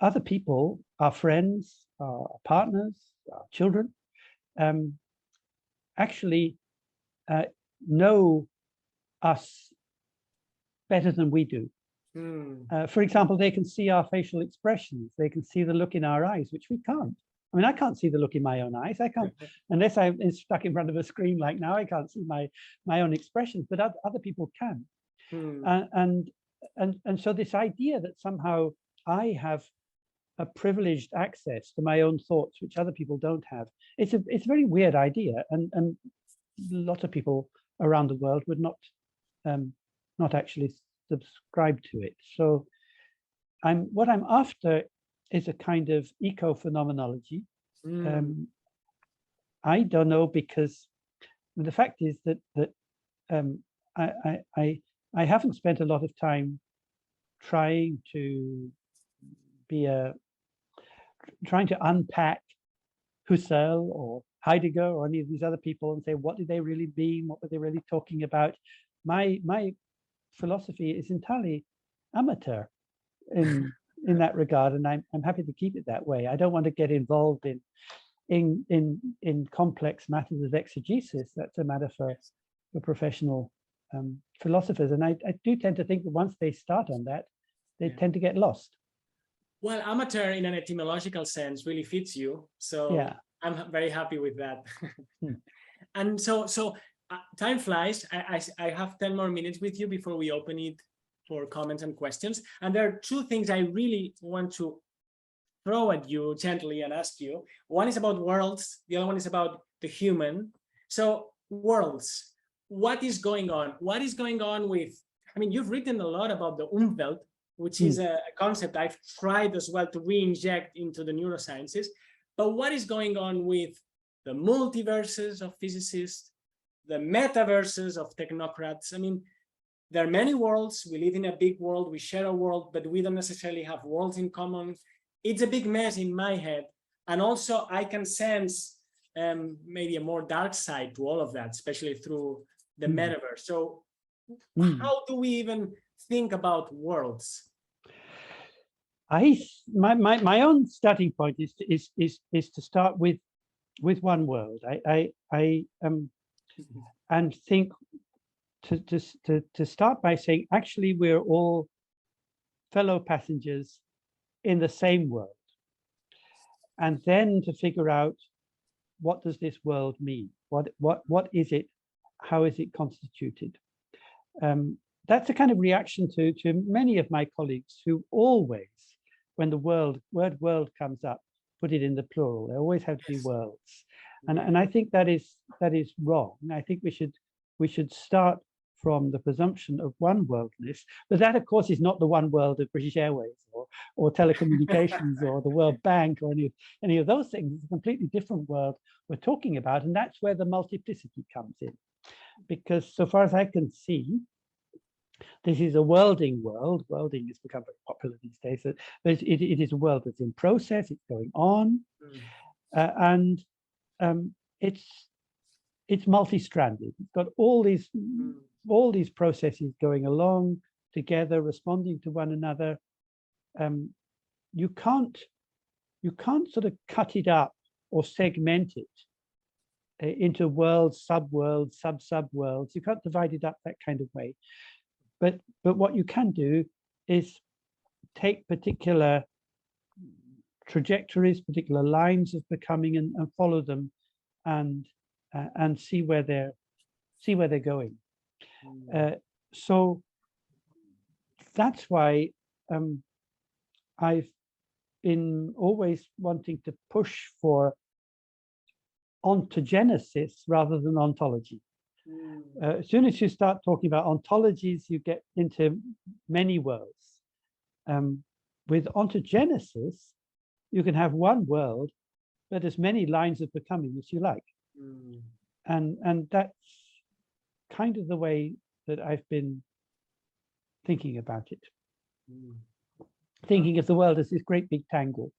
other people, our friends, our partners, our children, actually know us better than we do. For example, they can see our facial expressions. They can see the look in our eyes, which we can't. I mean, I can't see the look in my own eyes. I can't, unless I'm stuck in front of a screen like now, I can't see my own expressions, but other people can. And so this idea that somehow I have a privileged access to my own thoughts, which other people don't have, it's a very weird idea, and a lot of people around the world would not actually subscribe to it. So what I'm after is a kind of eco-phenomenology. I don't know, because the fact is that I haven't spent a lot of time trying to unpack Husserl or Heidegger or any of these other people and say, what did they really mean? What were they really talking about? My philosophy is entirely amateur in that regard, and I'm happy to keep it that way. I don't want to get involved in complex matters of exegesis. That's a matter for professional philosophers, and I do tend to think that once they start on that, they tend to get lost. Well, amateur in an etymological sense really fits you, so I'm very happy with that. And so time flies. I have 10 more minutes with you before we open it for comments and questions. And there are two things I really want to throw at you gently and ask you. One is about worlds. The other one is about the human. So worlds, what is going on? What is going on with, I mean, you've written a lot about the Umwelt, which is a concept I've tried as well to re-inject into the neurosciences. But what is going on with the multiverses of physicists, the metaverses of technocrats? I mean, there are many worlds. We live in a big world. We share a world, but we don't necessarily have worlds in common. It's a big mess in my head. And also I can sense maybe a more dark side to all of that, especially through the metaverse. So how do we even think about worlds? My own starting point is to start with one world. And think to start by saying, actually, we're all fellow passengers in the same world, and then to figure out, what does this world mean? What is it? How is it constituted? That's a kind of reaction to many of my colleagues who always, when the word world comes up, put it in the plural. There always have to be worlds, and I think that is wrong. I think we should start from the presumption of one worldness, but that of course is not the one world of British Airways or telecommunications or the World Bank or any of those things. It's a completely different world we're talking about, and that's where the multiplicity comes in. Because so far as I can see, this is a worlding world. Worlding has become very popular these days. But it is a world that's in process, it's going on, and it's multi-stranded. It's got all these processes going along together, responding to one another. You can't sort of cut it up or segment it into worlds, sub-worlds, sub-sub-worlds. You can't divide it up that kind of way. But what you can do is take particular trajectories, particular lines of becoming, and follow them, and see where they're going. So that's why I've been always wanting to push for ontogenesis rather than ontology. As soon as you start talking about ontologies, you get into many worlds. With ontogenesis, you can have one world, but as many lines of becoming as you like. And that's kind of the way that I've been thinking about it. Thinking of the world as this great big tangle.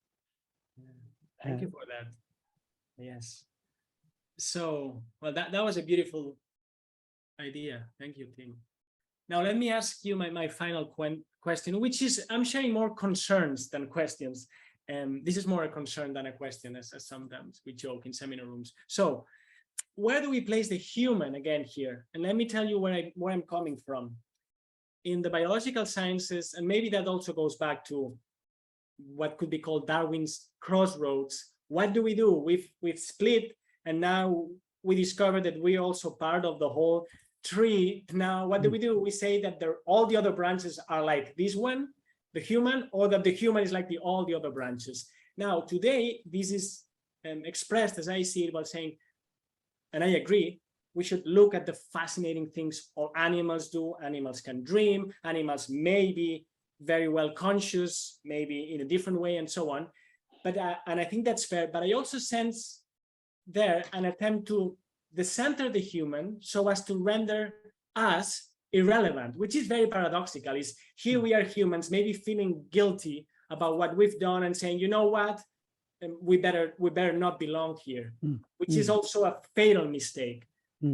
Thank you for that. Yes. So, well, that was a beautiful idea. Thank you, Tim. Now, let me ask you my final question, which is, I'm sharing more concerns than questions. This is more a concern than a question, as sometimes we joke in seminar rooms. So, where do we place the human again here? And let me tell you where I'm coming from. In the biological sciences, and maybe that also goes back to what could be called Darwin's crossroads. What do? We've split, and now we discover that we're also part of the whole tree. Now, what do? We say that all the other branches are like this one, the human, or that the human is like all the other branches. Now, today, this is expressed, as I see it, by saying, and I agree, we should look at the fascinating things all animals do. Animals can dream. Animals may be very well conscious, maybe in a different way, and so on. But and I think that's fair. But I also sense there an attempt to decenter the human so as to render us irrelevant, which is very paradoxical. Is here we are humans, maybe feeling guilty about what we've done and saying, you know what, we better not belong here, which is also a fatal mistake.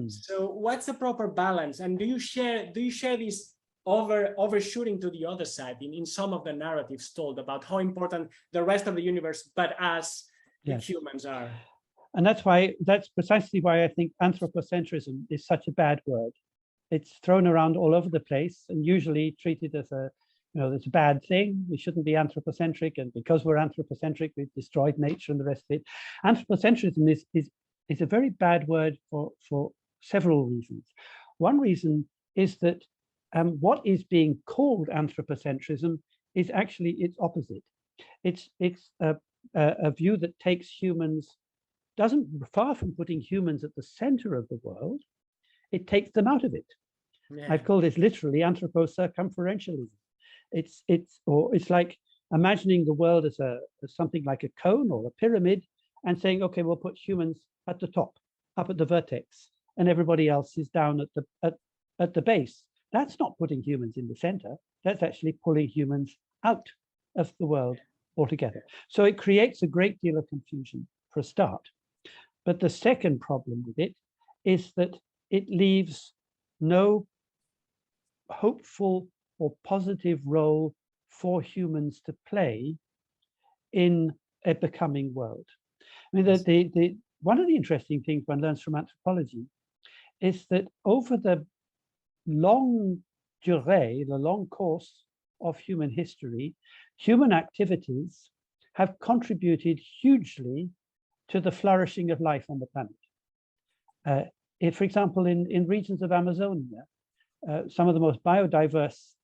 So what's the proper balance? And do you share this overshooting to the other side in some of the narratives told about how important the rest of the universe, but us, the humans, are? And that's precisely why I think anthropocentrism is such a bad word. It's thrown around all over the place and usually treated as it's a bad thing. We shouldn't be anthropocentric, and because we're anthropocentric, we've destroyed nature and the rest of it. Anthropocentrism is a very bad word for several reasons. One reason is that what is being called anthropocentrism is actually its opposite. It's a view that takes humans, far from putting humans at the center of the world, it takes them out of it. I've called this literally anthropocircumferentialism. It's like imagining the world as something like a cone or a pyramid, and saying, okay, we'll put humans at the top, up at the vertex, and everybody else is down at the base. That's not putting humans in the center. That's actually pulling humans out of the world altogether. So it creates a great deal of confusion for a start. But the second problem with it is that it leaves no hopeful or positive role for humans to play in a becoming world. I mean, one of the interesting things one learns from anthropology is that over the long durée, the long course of human history, human activities have contributed hugely to the flourishing of life on the planet. For example, in regions of Amazonia, some of the most biodiverse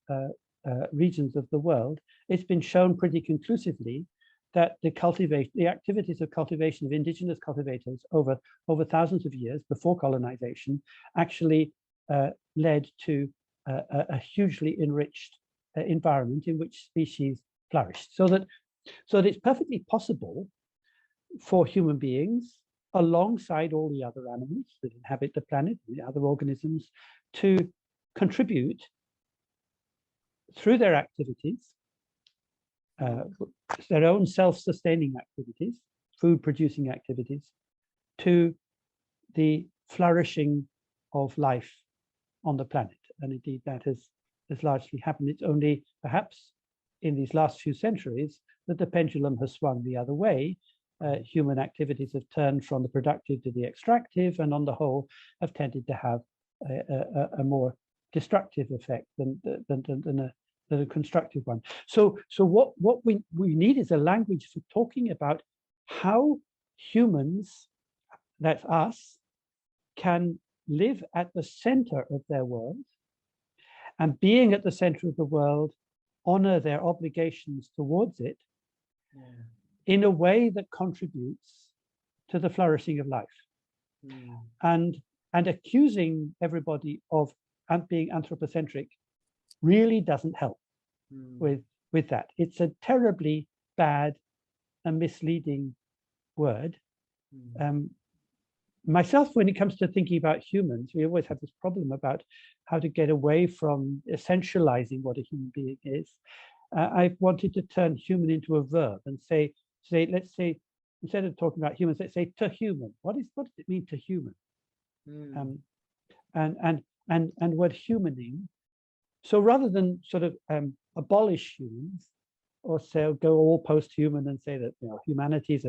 regions of the world, it's been shown pretty conclusively that the activities of cultivation of indigenous cultivators over thousands of years before colonization actually led to a hugely enriched environment in which species flourished. So that it's perfectly possible for human beings, alongside all the other animals that inhabit the planet, the other organisms, to contribute through their activities, their own self-sustaining activities, food-producing activities, to the flourishing of life on the planet. And indeed, that has largely happened. It's only perhaps in these last few centuries that the pendulum has swung the other way. Human activities have turned from the productive to the extractive, and on the whole have tended to have a more destructive effect than a constructive one. So what we need is a language for talking about how humans, that's us, can live at the center of their world, and being at the center of the world, honor their obligations towards it in a way that contributes to the flourishing of life. And accusing everybody of being anthropocentric really doesn't help with that. It's a terribly bad and misleading word. Myself, when it comes to thinking about humans, we always have this problem about how to get away from essentializing what a human being is. I've wanted to turn human into a verb and say, let's say, instead of talking about humans, let's say to human. What does it mean to human? And word humaning. So rather than sort of abolish humans, or say go all post-human and say that humanity is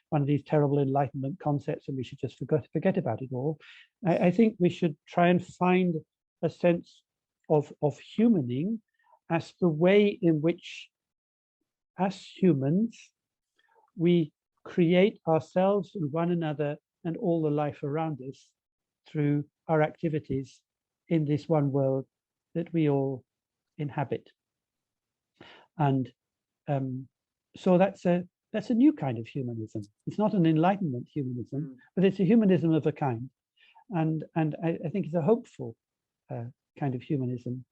one of these terrible Enlightenment concepts and we should just forget about it all, I think we should try and find a sense of humaning as the way in which, as humans, we create ourselves and one another and all the life around us through our activities in this one world that we all inhabit. And so that's a new kind of humanism. It's not an Enlightenment humanism, but it's a humanism of a kind. And I think it's a hopeful kind of humanism,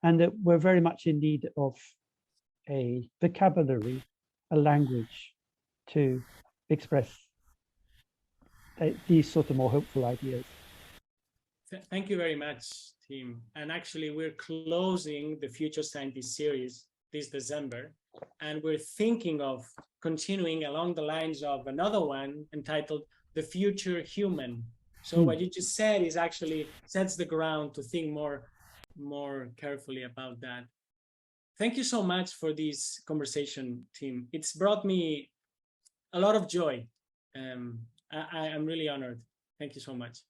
and that we're very much in need of a vocabulary, a language to express these sort of more hopeful ideas. Thank you very much, team. And actually, we're closing the Future Scientist series this December, and we're thinking of continuing along the lines of another one entitled The Future Human. So what you just said is actually sets the ground to think more carefully about that. Thank you so much for this conversation, team. It's brought me a lot of joy. I'm really honored. Thank you so much.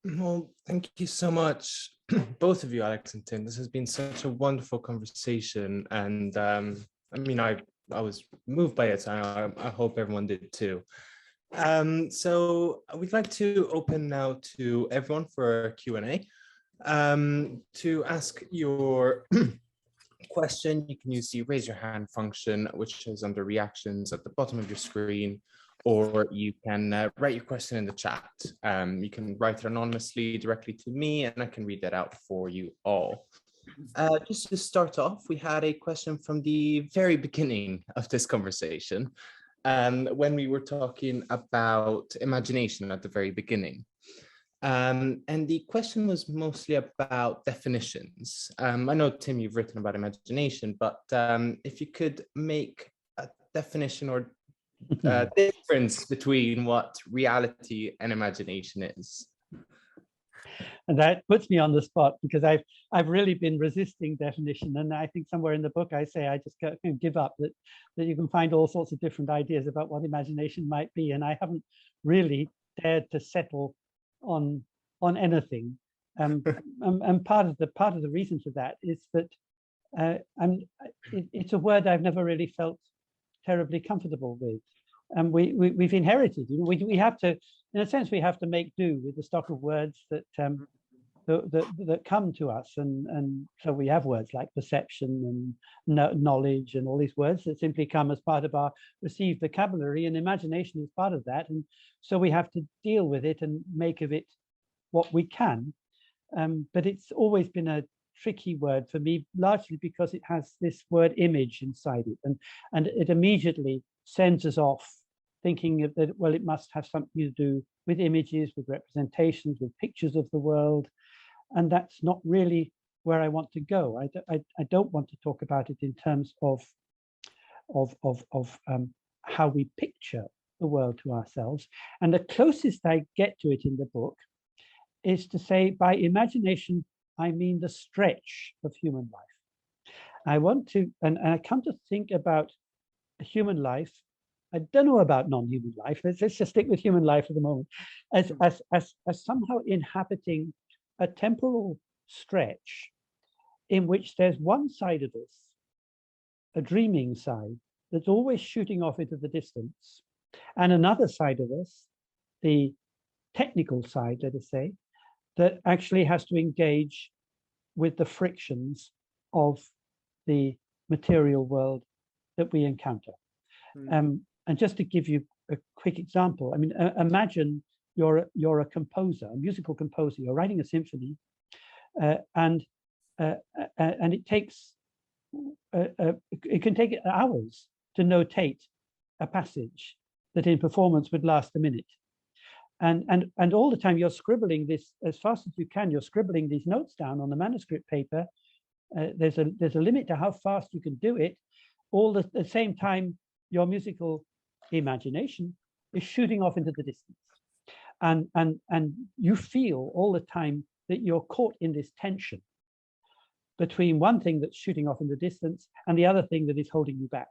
Well, thank you so much, both of you, Alex and Tim. This has been such a wonderful conversation, and I mean, I was moved by it. I hope everyone did too. So we'd like to open now to everyone for a Q&A. To ask your question, you can use the raise your hand function, which is under reactions at the bottom of your screen, or you can write your question in the chat. You can write it anonymously directly to me, and I can read that out for you all. Just to start off, we had a question from the very beginning of this conversation, when we were talking about imagination at the very beginning. And the question was mostly about definitions. I know, Tim, you've written about imagination, but if you could make a definition or difference between what reality and imagination is. And that puts me on the spot, because I've really been resisting definition, and I think somewhere in the book I say I just can't give up that you can find all sorts of different ideas about what imagination might be, and I haven't really dared to settle on anything. And part of the reason for that is that it's a word I've never really felt terribly comfortable with, and we've inherited. We have to, in a sense, we have to make do with the stock of words that come to us, and so we have words like perception and knowledge and all these words that simply come as part of our received vocabulary, and imagination is part of that, and so we have to deal with it and make of it what we can. But it's always been a tricky word for me, largely because it has this word image inside it, and it immediately sends us off thinking that, well, it must have something to do with images, with representations, with pictures of the world, and that's not really where I want to go. I don't want to talk about it in terms of how we picture the world to ourselves. And the closest I get to it in the book is to say, by imagination, I mean the stretch of human life. I want to, and I come to think about human life. I don't know about non-human life. Let's just stick with human life at the moment, as somehow inhabiting a temporal stretch in which there's one side of us, a dreaming side, that's always shooting off into the distance, and another side of us, the technical side, let us say, that actually has to engage with the frictions of the material world that we encounter. And just to give you a quick example, I mean, imagine you're a composer, a musical composer. You're writing a symphony, and it takes it can take hours to notate a passage that in performance would last a minute. And all the time you're scribbling this as fast as you can. You're scribbling these notes down on the manuscript paper. There's a limit to how fast you can do it. All at the same time, your musical imagination is shooting off into the distance, and you feel all the time that you're caught in this tension between one thing that's shooting off in the distance and the other thing that is holding you back.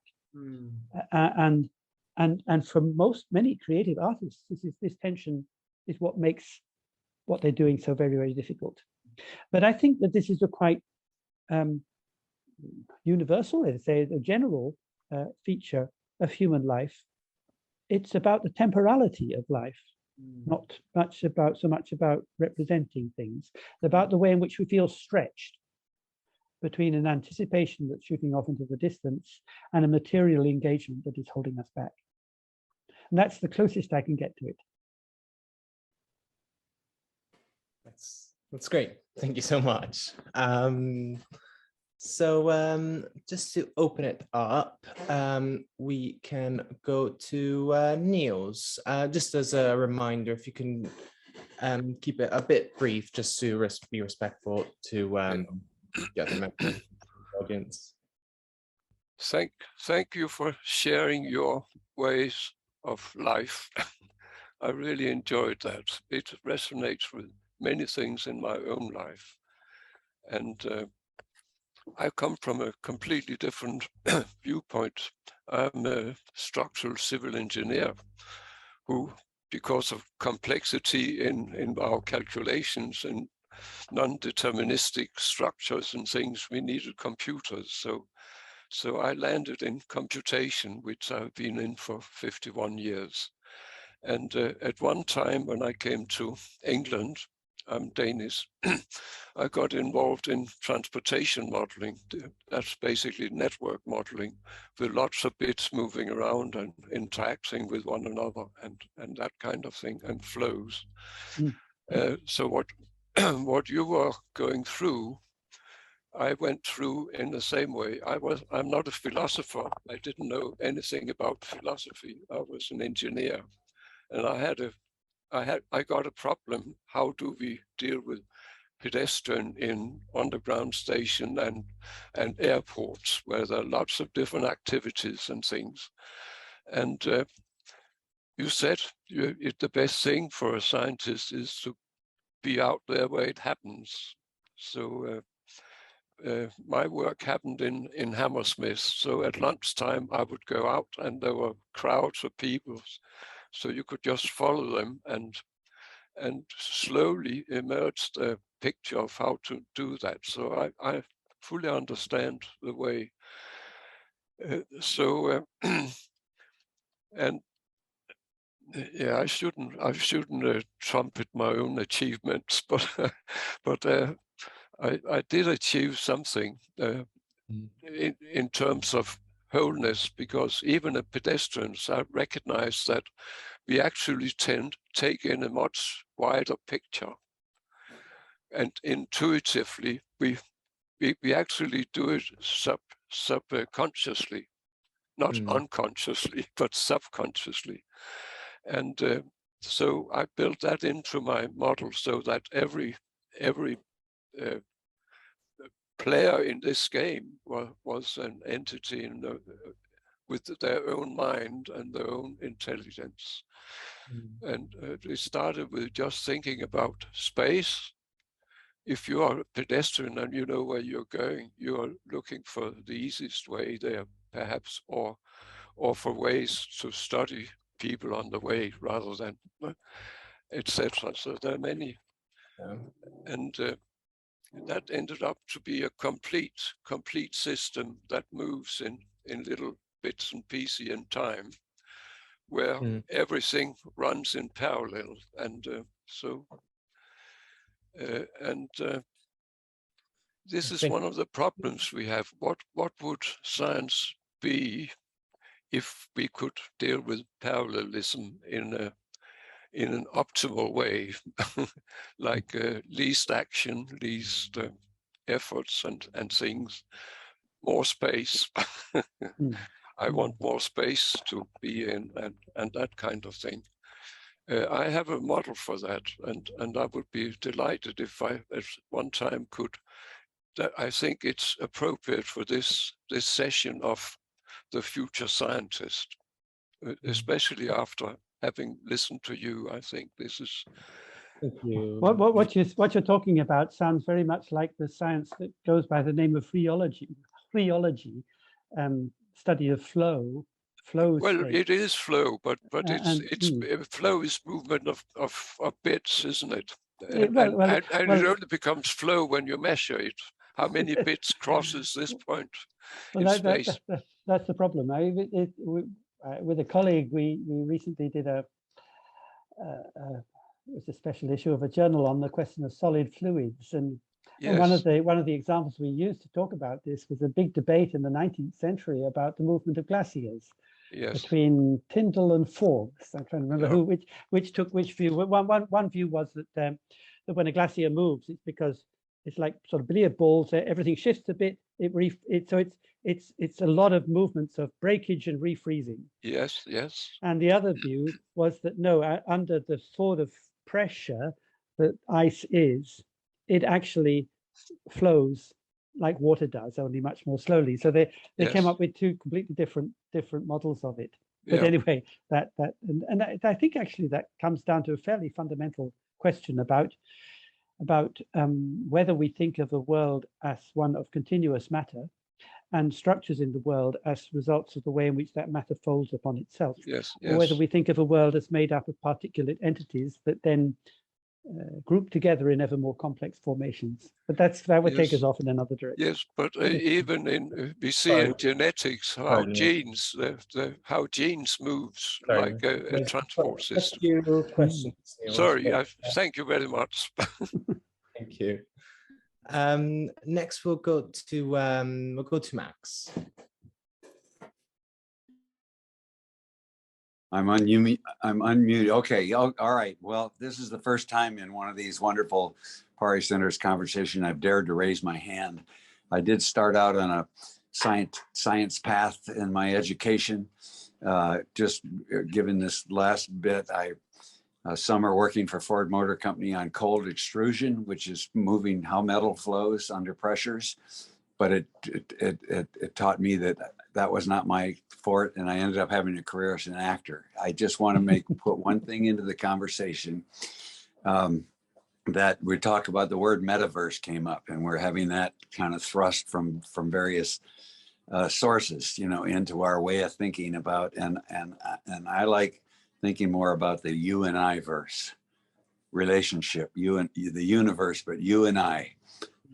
And for many creative artists, this tension is what makes what they're doing so very, very difficult. But I think that this is a quite universal, let's say, a general feature of human life. It's about the temporality of life, not so much about representing things, about the way in which we feel stretched between an anticipation that's shooting off into the distance and a material engagement that is holding us back. And that's the closest I can get to it. That's great. Thank you so much. So just to open it up, we can go to Niels. Just as a reminder, if you can keep it a bit brief, just to be respectful to the other members of the audience. Thank you for sharing your ways of life. I really enjoyed that. It resonates with many things in my own life. And I come from a completely different viewpoint. I'm a structural civil engineer who, because of complexity in our calculations and non-deterministic structures and things, we needed computers. So I landed in computation, which I've been in for 51 years. And at one time when I came to England, I'm Danish, I got involved in transportation modeling. That's basically network modeling with lots of bits moving around and interacting with one another and that kind of thing, and flows. So what you were going through, I went through in the same way. I'm not a philosopher. I didn't know anything about philosophy. I was an engineer, and I got a problem. How do we deal with pedestrian in underground station and airports where there are lots of different activities and things? And you said the best thing for a scientist is to be out there where it happens. So my work happened in Hammersmith. So at lunchtime, I would go out and there were crowds of people. So you could just follow them and slowly emerged a picture of how to do that. So I fully understand the way. And yeah, I shouldn't trumpet my own achievements, but I did achieve something in terms of wholeness, because even as pedestrians, I recognize that we actually take in a much wider picture and intuitively, we actually do it subconsciously, not unconsciously, but subconsciously. And so I built that into my model so that every player in this game was an entity with their own mind and their own intelligence. And it started with just thinking about space. If you are a pedestrian and you know where you're going, you are looking for the easiest way there, perhaps, or for ways to study people on the way rather than etc. So there are many, and that ended up to be a complete system that moves in little bits and pieces in time, where everything runs in parallel, and this is one of the problems we have. What would science be if we could deal with parallelism in an optimal way, like least action, least efforts and things, more space. I want more space to be in, and that kind of thing. I have a model for that, and I would be delighted if I at one time could. That I think it's appropriate for this session of the future scientist, especially after having listened to you. I think this is. Thank you. What you're talking about sounds very much like the science that goes by the name of phreology, study of flow. Well, state. It is flow, but flow is movement of bits, isn't it? And it only becomes flow when you measure it. How many bits crosses this point in space? That's the problem. With a colleague, we recently did it was a special issue of a journal on the question of solid fluids, and one of the examples we used to talk about this was a big debate in the 19th century about the movement of glaciers. Between Tyndall and Forbes. I'm trying to remember which took which view. One view was that when a glacier moves, it's because it's like sort of billiard balls. Everything shifts a bit. So it's a lot of movements of breakage and refreezing. Yes. And the other view was that no, under the sort of pressure that ice is, it actually flows like water does, only much more slowly. So they came up with two completely different models of it. But anyway, and I think actually that comes down to a fairly fundamental question about whether we think of the world as one of continuous matter and structures in the world as results of the way in which that matter folds upon itself. Or whether we think of a world as made up of particulate entities that then grouped together in ever more complex formations. But that would take us off in another direction. Yes, but even we see in genetics how genes moves like a transport system. Sorry, thank you very much. Thank you. Next, we'll go to Max. I'm unmuted. Okay. All right. Well, this is the first time in one of these wonderful PARI Centers conversation I've dared to raise my hand. I did start out on a science path in my education. Just given this last bit, summer working for Ford Motor Company on cold extrusion, which is moving how metal flows under pressures. But it taught me that was not my forte, and I ended up having a career as an actor. I just want to put one thing into the conversation, that we talk about the word metaverse came up, and we're having that kind of thrust from various sources, into our way of thinking about, and I like thinking more about the you and I verse relationship, you and the universe, but you and I.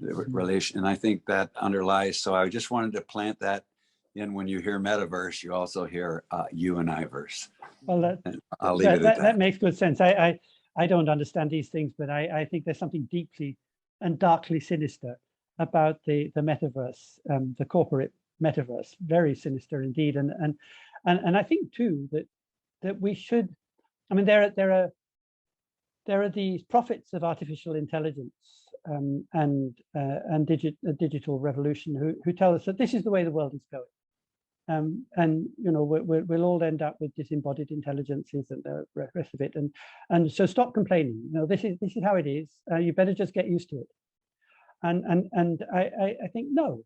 The relation, and I think that underlies. So I just wanted to plant that in. When you hear metaverse, you also hear you and I verse. Well, I'll leave it at that. That makes good sense. I don't understand these things, but I think there's something deeply and darkly sinister about the metaverse, the corporate metaverse. Very sinister indeed, and I think too that we should. I mean, there are these prophets of artificial intelligence digital revolution who tell us that this is the way the world is going. And we'll all end up with disembodied intelligences and the rest of it. And so stop complaining. This is how it is. You better just get used to it. And I think no.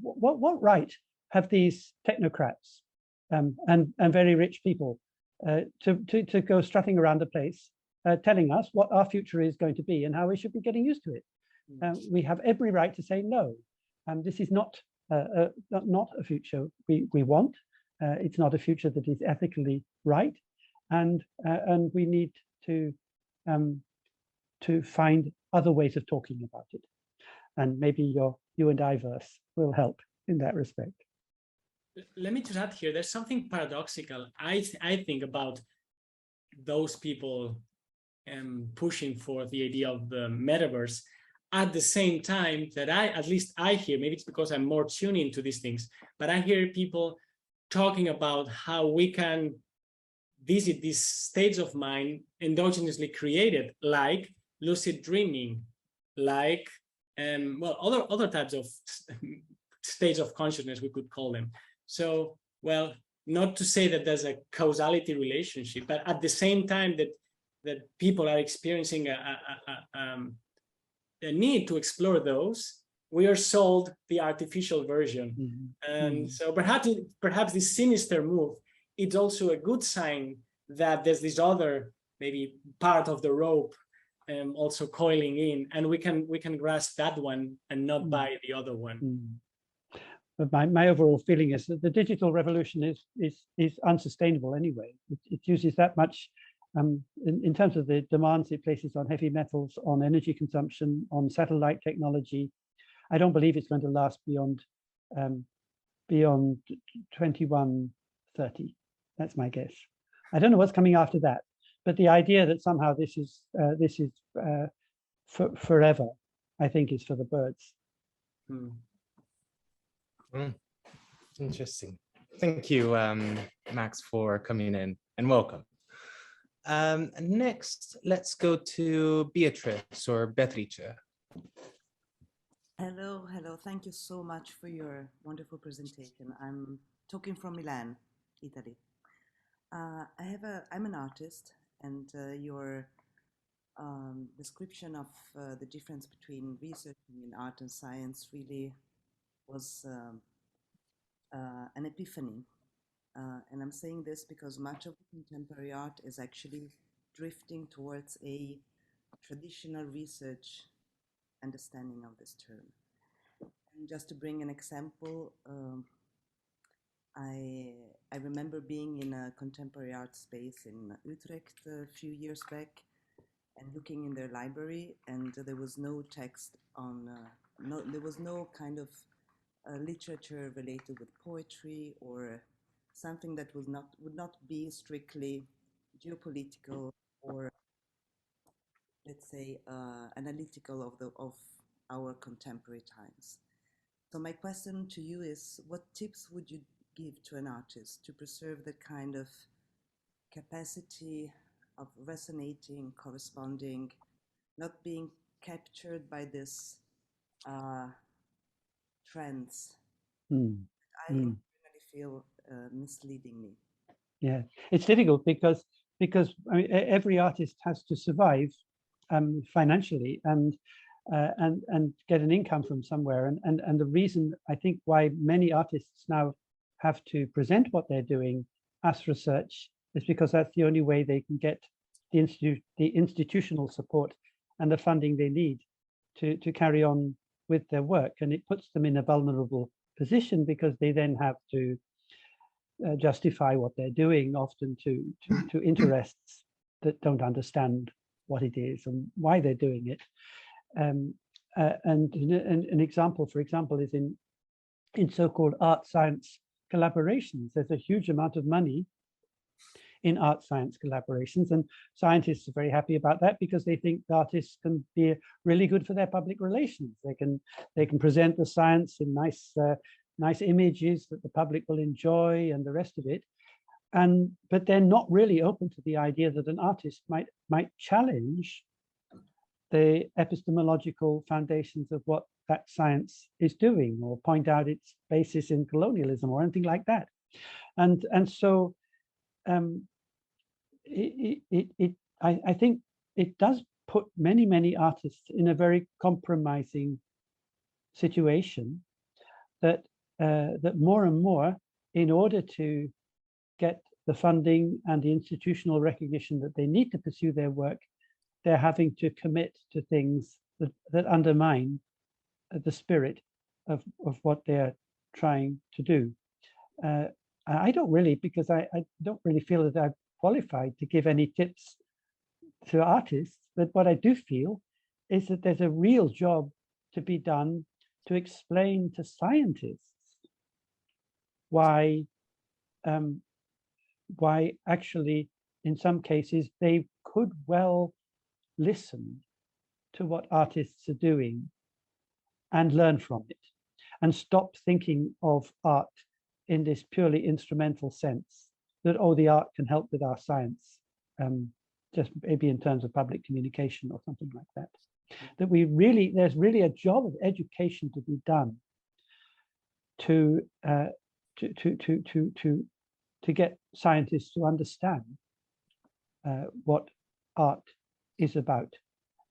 What right have these technocrats and very rich people to go strutting around the place telling us what our future is going to be and how we should be getting used to it? We have every right to say no. This is not a future we want. It's not a future that is ethically right, and we need to find other ways of talking about it. And maybe you and I verse will help in that respect. Let me just add here, there's something paradoxical, I think, about those people pushing for the idea of the metaverse at the same time that at least I hear, maybe it's because I'm more tuned into these things, but I hear people talking about how we can visit these states of mind endogenously created, like lucid dreaming, like other types of states of consciousness, we could call them. So, well, not to say that there's a causality relationship, but at the same time that people are experiencing a need to explore those, we are sold the artificial version. And so perhaps this sinister move, it's also a good sign that there's this other maybe part of the rope also coiling in, and we can grasp that one and not buy the other one. But my overall feeling is that the digital revolution is unsustainable anyway. It uses that much in terms of the demands it places on heavy metals, on energy consumption, on satellite technology. I don't believe it's going to last beyond 2130. That's my guess. I don't know what's coming after that, but the idea that somehow this is forever, I think, is for the birds. Interesting. Thank you, Max, for coming in, and welcome. Next, let's go to Beatrice or Beatrice. Hello. Thank you so much for your wonderful presentation. I'm talking from Milan, Italy. I'm an artist, and your description of the difference between researching in art and science really was an epiphany. And I'm saying this because much of contemporary art is actually drifting towards a traditional research understanding of this term. And just to bring an example, I remember being in a contemporary art space in Utrecht a few years back and looking in their library, and there was no text on, there was no kind of literature related with poetry or something that would not be strictly geopolitical or, let's say, analytical of our contemporary times. So my question to you is, what tips would you give to an artist to preserve the kind of capacity of resonating, corresponding, not being captured by this trends? I really feel misleading me. Yeah, it's difficult because I mean, every artist has to survive financially and get an income from somewhere. And the reason I think why many artists now have to present what they're doing as research is because that's the only way they can get the institutional support and the funding they need to carry on with their work. And it puts them in a vulnerable position because they then have to justify what they're doing, often to interests that don't understand what it is and why they're doing it. And an example, for example, is in so-called art-science collaborations. There's a huge amount of money in art-science collaborations, and scientists are very happy about that because they think the artists can be really good for their public relations. They can present the science in nice images that the public will enjoy and the rest of it. But they're not really open to the idea that an artist might challenge the epistemological foundations of what that science is doing, or point out its basis in colonialism or anything like that. And so I think it does put many artists in a very compromising situation, that that more and more, in order to get the funding and the institutional recognition that they need to pursue their work, they're having to commit to things that undermine the spirit of what they're trying to do. I don't really, because I don't really feel that I'm qualified to give any tips to artists, but what I do feel is that there's a real job to be done to explain to scientists why actually, in some cases, they could well listen to what artists are doing and learn from it, and stop thinking of art in this purely instrumental sense, that, oh, the art can help with our science, just maybe in terms of public communication or something like that. That there's really a job of education to be done to get scientists to understand what art is about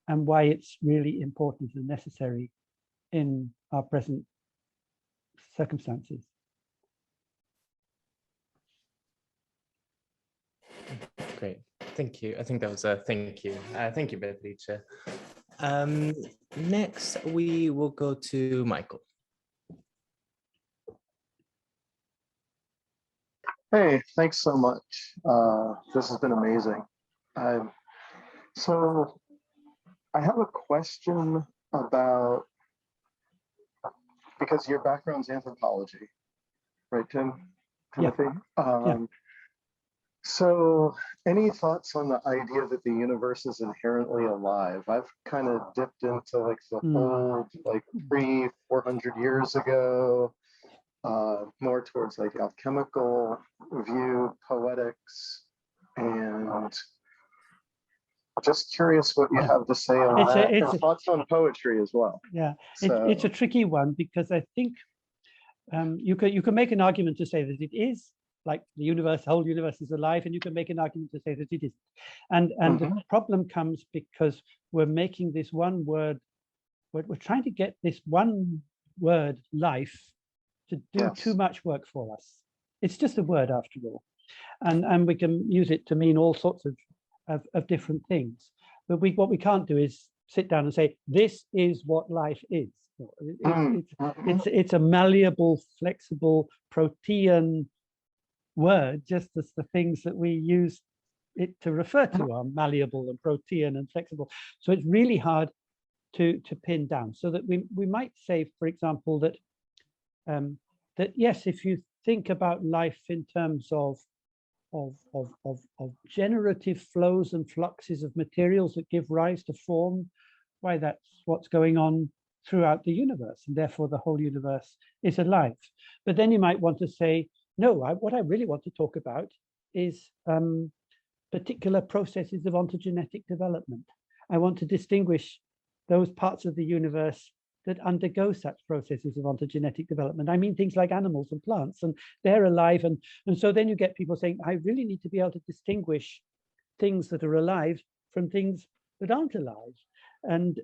and why it's really important and necessary in our present circumstances. Great, thank you. I think that was a thank you. Thank you, Beatrice. Next, we will go to Michael. Hey, thanks so much. This has been amazing. So I have a question about, because your background's anthropology, right, Tim? Timothy? Yeah. So any thoughts on the idea that the universe is inherently alive? I've kind of dipped into like the old, like pre-400 years ago, more towards like alchemical view, poetics, and just curious what you have to say on that, and thoughts on poetry as well. Yeah, it's a tricky one, because I think you can make an argument to say that it is like the whole universe is alive, and you can make an argument to say that it isn't. And the problem comes because we're making this one word, we're trying to get this one word, life, to do too much work for us. It's just a word after all. And we can use it to mean all sorts of different things. But what we can't do is sit down and say, this is what life is. It's a malleable, flexible, protean word, just as the things that we use it to refer to are malleable and protean and flexible. So it's really hard to pin down. So that we might say, for example, that that yes, if you think about life in terms of generative flows and fluxes of materials that give rise to form, why, that's what's going on throughout the universe, and therefore the whole universe is alive. But then you might want to say, no, what I really want to talk about is particular processes of ontogenetic development. I want to distinguish those parts of the universe that undergo such processes of ontogenetic development. I mean, things like animals and plants, and they're alive. And so then you get people saying, I really need to be able to distinguish things that are alive from things that aren't alive. And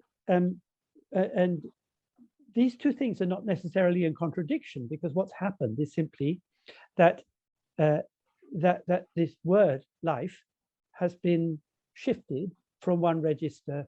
these two things are not necessarily in contradiction, because what's happened is simply that that this word life has been shifted from one register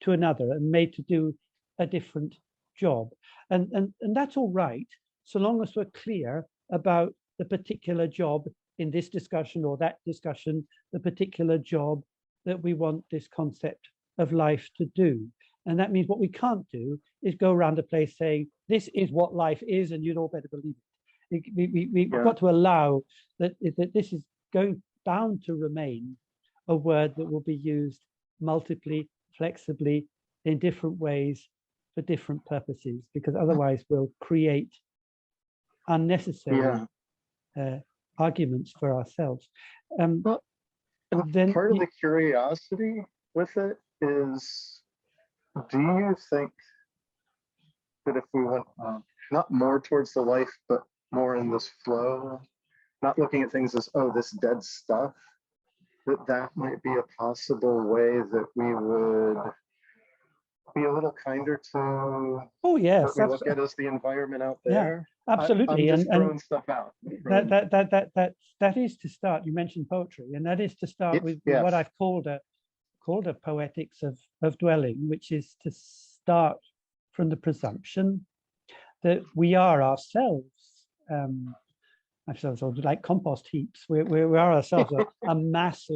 to another and made to do a different job, and that's all right, so long as we're clear about the particular job in this discussion or that discussion, the particular job that we want this concept of life to do. And that means what we can't do is go around the place saying, this is what life is, and you'd all better believe it. We've got to allow that this is bound to remain a word that will be used multiply, flexibly, in different ways for different purposes, because otherwise we'll create unnecessary arguments for ourselves. Then part of the curiosity with it is do you think that if we went not more towards the life, but more in this flow, not looking at things as, oh, this dead stuff, that might be a possible way that we would be a little kinder to Oh yes, what we look at as the environment out there? Yeah, absolutely. I'm just throwing stuff out. That is to start. You mentioned poetry, and that is to start with yes. what I've called a poetics of dwelling, which is to start from the presumption that we are ourselves. Ourselves, like compost heaps. We are ourselves a mass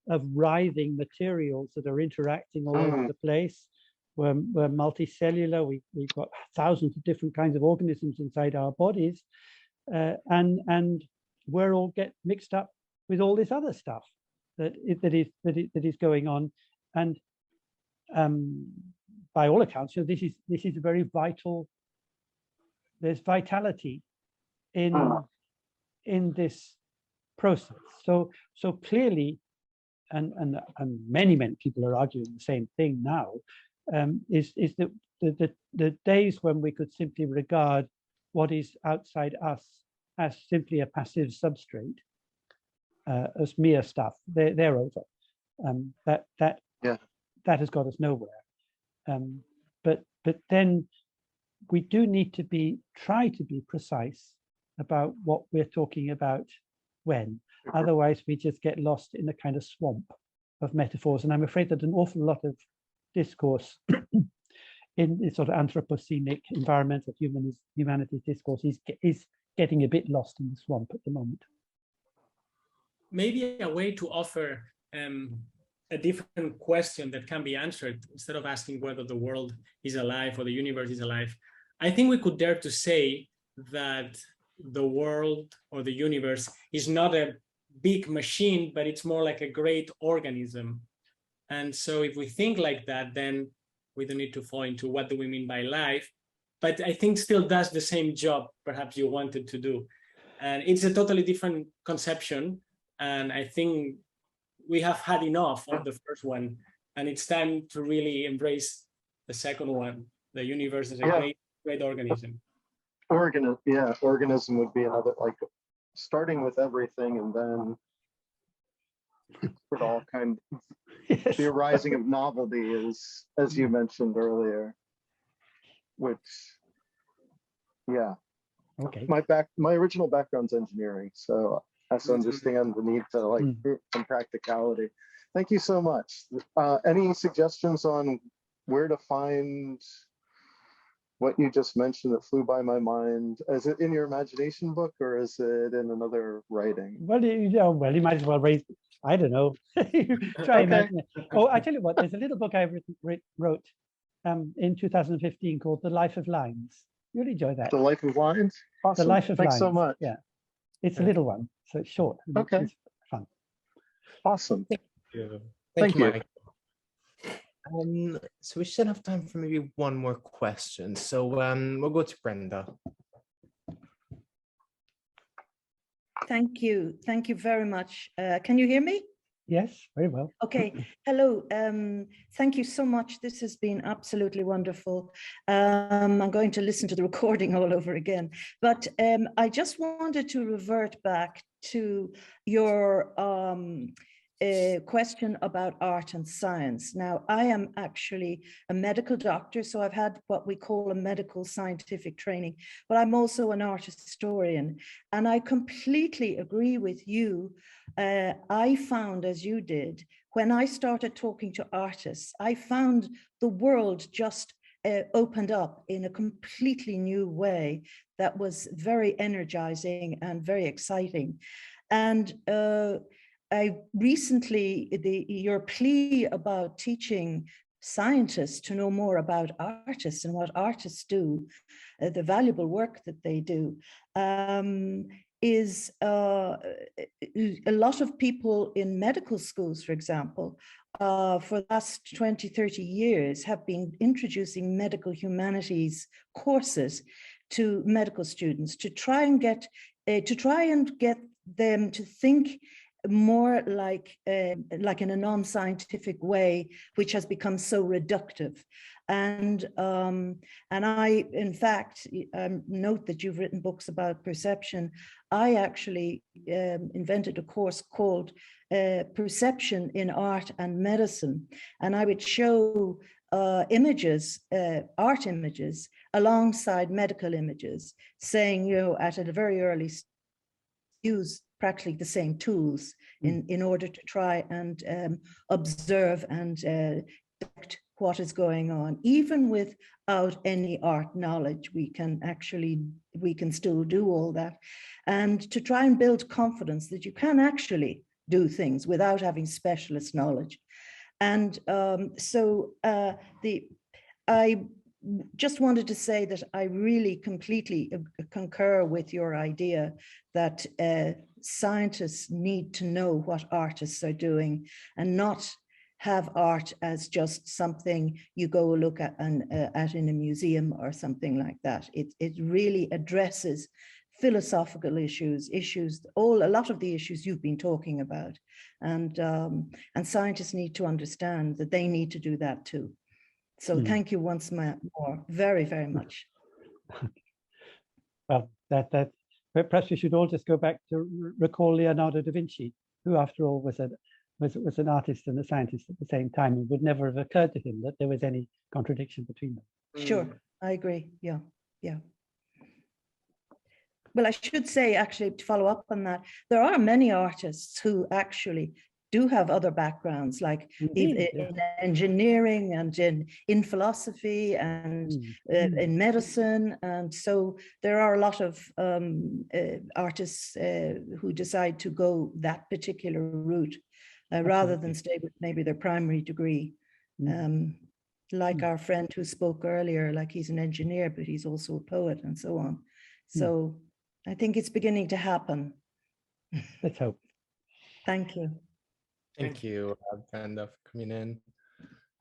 of writhing materials that are interacting all over the place. We're multicellular. We've got thousands of different kinds of organisms inside our bodies, and we're all get mixed up with all this other stuff that is going on. And by all accounts, this is a very vital. There's vitality in this process. So clearly, and many people are arguing the same thing now. Is that the days when we could simply regard what is outside us as simply a passive substrate, as mere stuff, they're over. That has got us nowhere. But then we do need to try to be precise about what we're talking about when. Otherwise, we just get lost in a kind of swamp of metaphors. And I'm afraid that an awful lot of discourse in sort of anthropocenic environmental humanities discourse is getting a bit lost in the swamp at the moment. Maybe a way to offer a different question that can be answered instead of asking whether the world is alive or the universe is alive. I think we could dare to say that the world or the universe is not a big machine, but it's more like a great organism. And so if we think like that, then we don't need to fall into what do we mean by life, but I think still does the same job perhaps you wanted to do. And it's a totally different conception. And I think we have had enough of the first one, and it's time to really embrace the second one. The universe is a great organism. Organism would be another, like starting with everything and then it all kind of the arising of novelty is, as you mentioned earlier, which okay. My original background's engineering, so I have to understand the need to like some practicality. Thank you so much. Any suggestions on where to find what you just mentioned that flew by my mind? Is it in your imagination book or is it in another writing? Well, you might as well raise, I don't know. Try imagine it. Oh, I tell you what, there's a little book I wrote in 2015 called The Life of Lines. You'll enjoy that. The Life of Lines? Awesome. The Life of Lines. Thanks so much. Yeah. It's a little one, so it's short. Okay. It's fun. Awesome. Thank you, Mike. So we should have time for maybe one more question. So we'll go to Brenda. Thank you. Thank you very much. Can you hear me? Yes, very well. Okay. Hello. Thank you so much. This has been absolutely wonderful. I'm going to listen to the recording all over again. But I just wanted to revert back to your question about art and science. Now, I am actually a medical doctor, so I've had what we call a medical scientific training, but I'm also an art historian. And I completely agree with you. I found, as you did, when I started talking to artists, I found the world just opened up in a completely new way that was very energizing and very exciting. And I recently, your plea about teaching scientists to know more about artists and what artists do, the valuable work that they do, is a lot of people in medical schools, for example, for the last 20, 30 years have been introducing medical humanities courses to medical students to try and get them to think more like in a non-scientific way, which has become so reductive. And I, in fact, note that you've written books about perception. I actually invented a course called Perception in Art and Medicine, and I would show images, art images, alongside medical images, saying, you know, at a very early stage, use practically the same tools in order to try and observe and detect what is going on. Even without any art knowledge, we can still do all that, and to try and build confidence that you can actually do things without having specialist knowledge. And I just wanted to say that I really completely concur with your idea that scientists need to know what artists are doing and not have art as just something you go look at in a museum or something like that. It really addresses philosophical issues, a lot of the issues you've been talking about, and scientists need to understand that they need to do that too. So thank you once more, very, very much. Well, perhaps we should all just go back to recall Leonardo da Vinci, who, after all, was an artist and a scientist at the same time. It would never have occurred to him that there was any contradiction between them. Sure, I agree. Yeah, yeah. Well, I should say, actually, to follow up on that, there are many artists who actually do have other backgrounds, like in engineering and in philosophy and in medicine. And so there are a lot of artists who decide to go that particular route rather than stay with maybe their primary degree. Like our friend who spoke earlier, like he's an engineer, but he's also a poet and so on. So I think it's beginning to happen. Let's hope. Thank you. Thank you, Brenda, for coming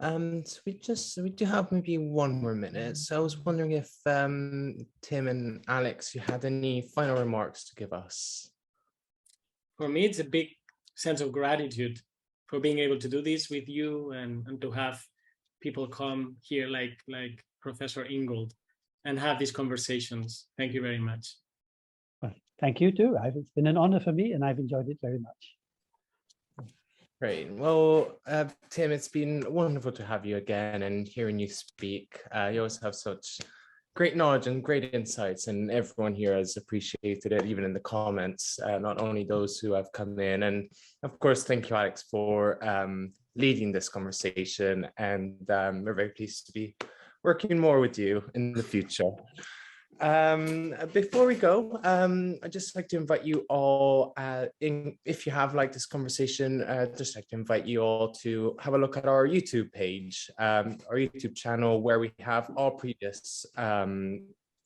in. So we do have maybe one more minute. So I was wondering if Tim and Alex, you had any final remarks to give us? For me, it's a big sense of gratitude for being able to do this with you and to have people come here like Professor Ingold and have these conversations. Thank you very much. Well, thank you too. It's been an honor for me and I've enjoyed it very much. Great. Well, Tim, it's been wonderful to have you again and hearing you speak. You always have such great knowledge and great insights, and everyone here has appreciated it, even in the comments, not only those who have come in. And of course, thank you, Alex, for leading this conversation. And we're very pleased to be working more with you in the future. Before we go, I'd just like to invite you all, if you have liked this conversation, just like to invite you all to have a look at our YouTube page, our YouTube channel, where we have all previous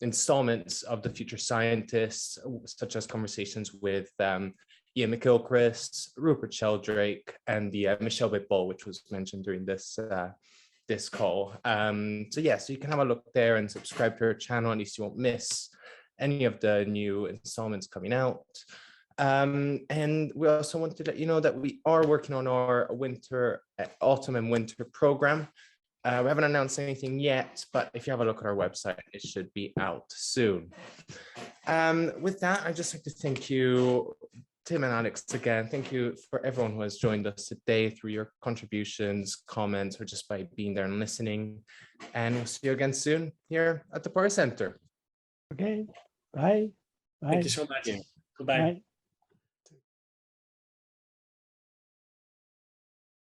installments of the Future Scientists, such as conversations with Ian McGilchrist, Rupert Sheldrake, and the Michelle Whitball, which was mentioned during this this call. So yeah, so you can have a look there and subscribe to our channel, at least you won't miss any of the new installments coming out. And we also want to let you know that we are working on our autumn and winter program. We haven't announced anything yet, but if you have a look at our website, it should be out soon. With that, I'd just like to thank you, Tim and Alex, again. Thank you for everyone who has joined us today through your contributions, comments, or just by being there and listening. And we'll see you again soon here at the Power Center. Okay, bye. Thank you so much. Goodbye. Bye.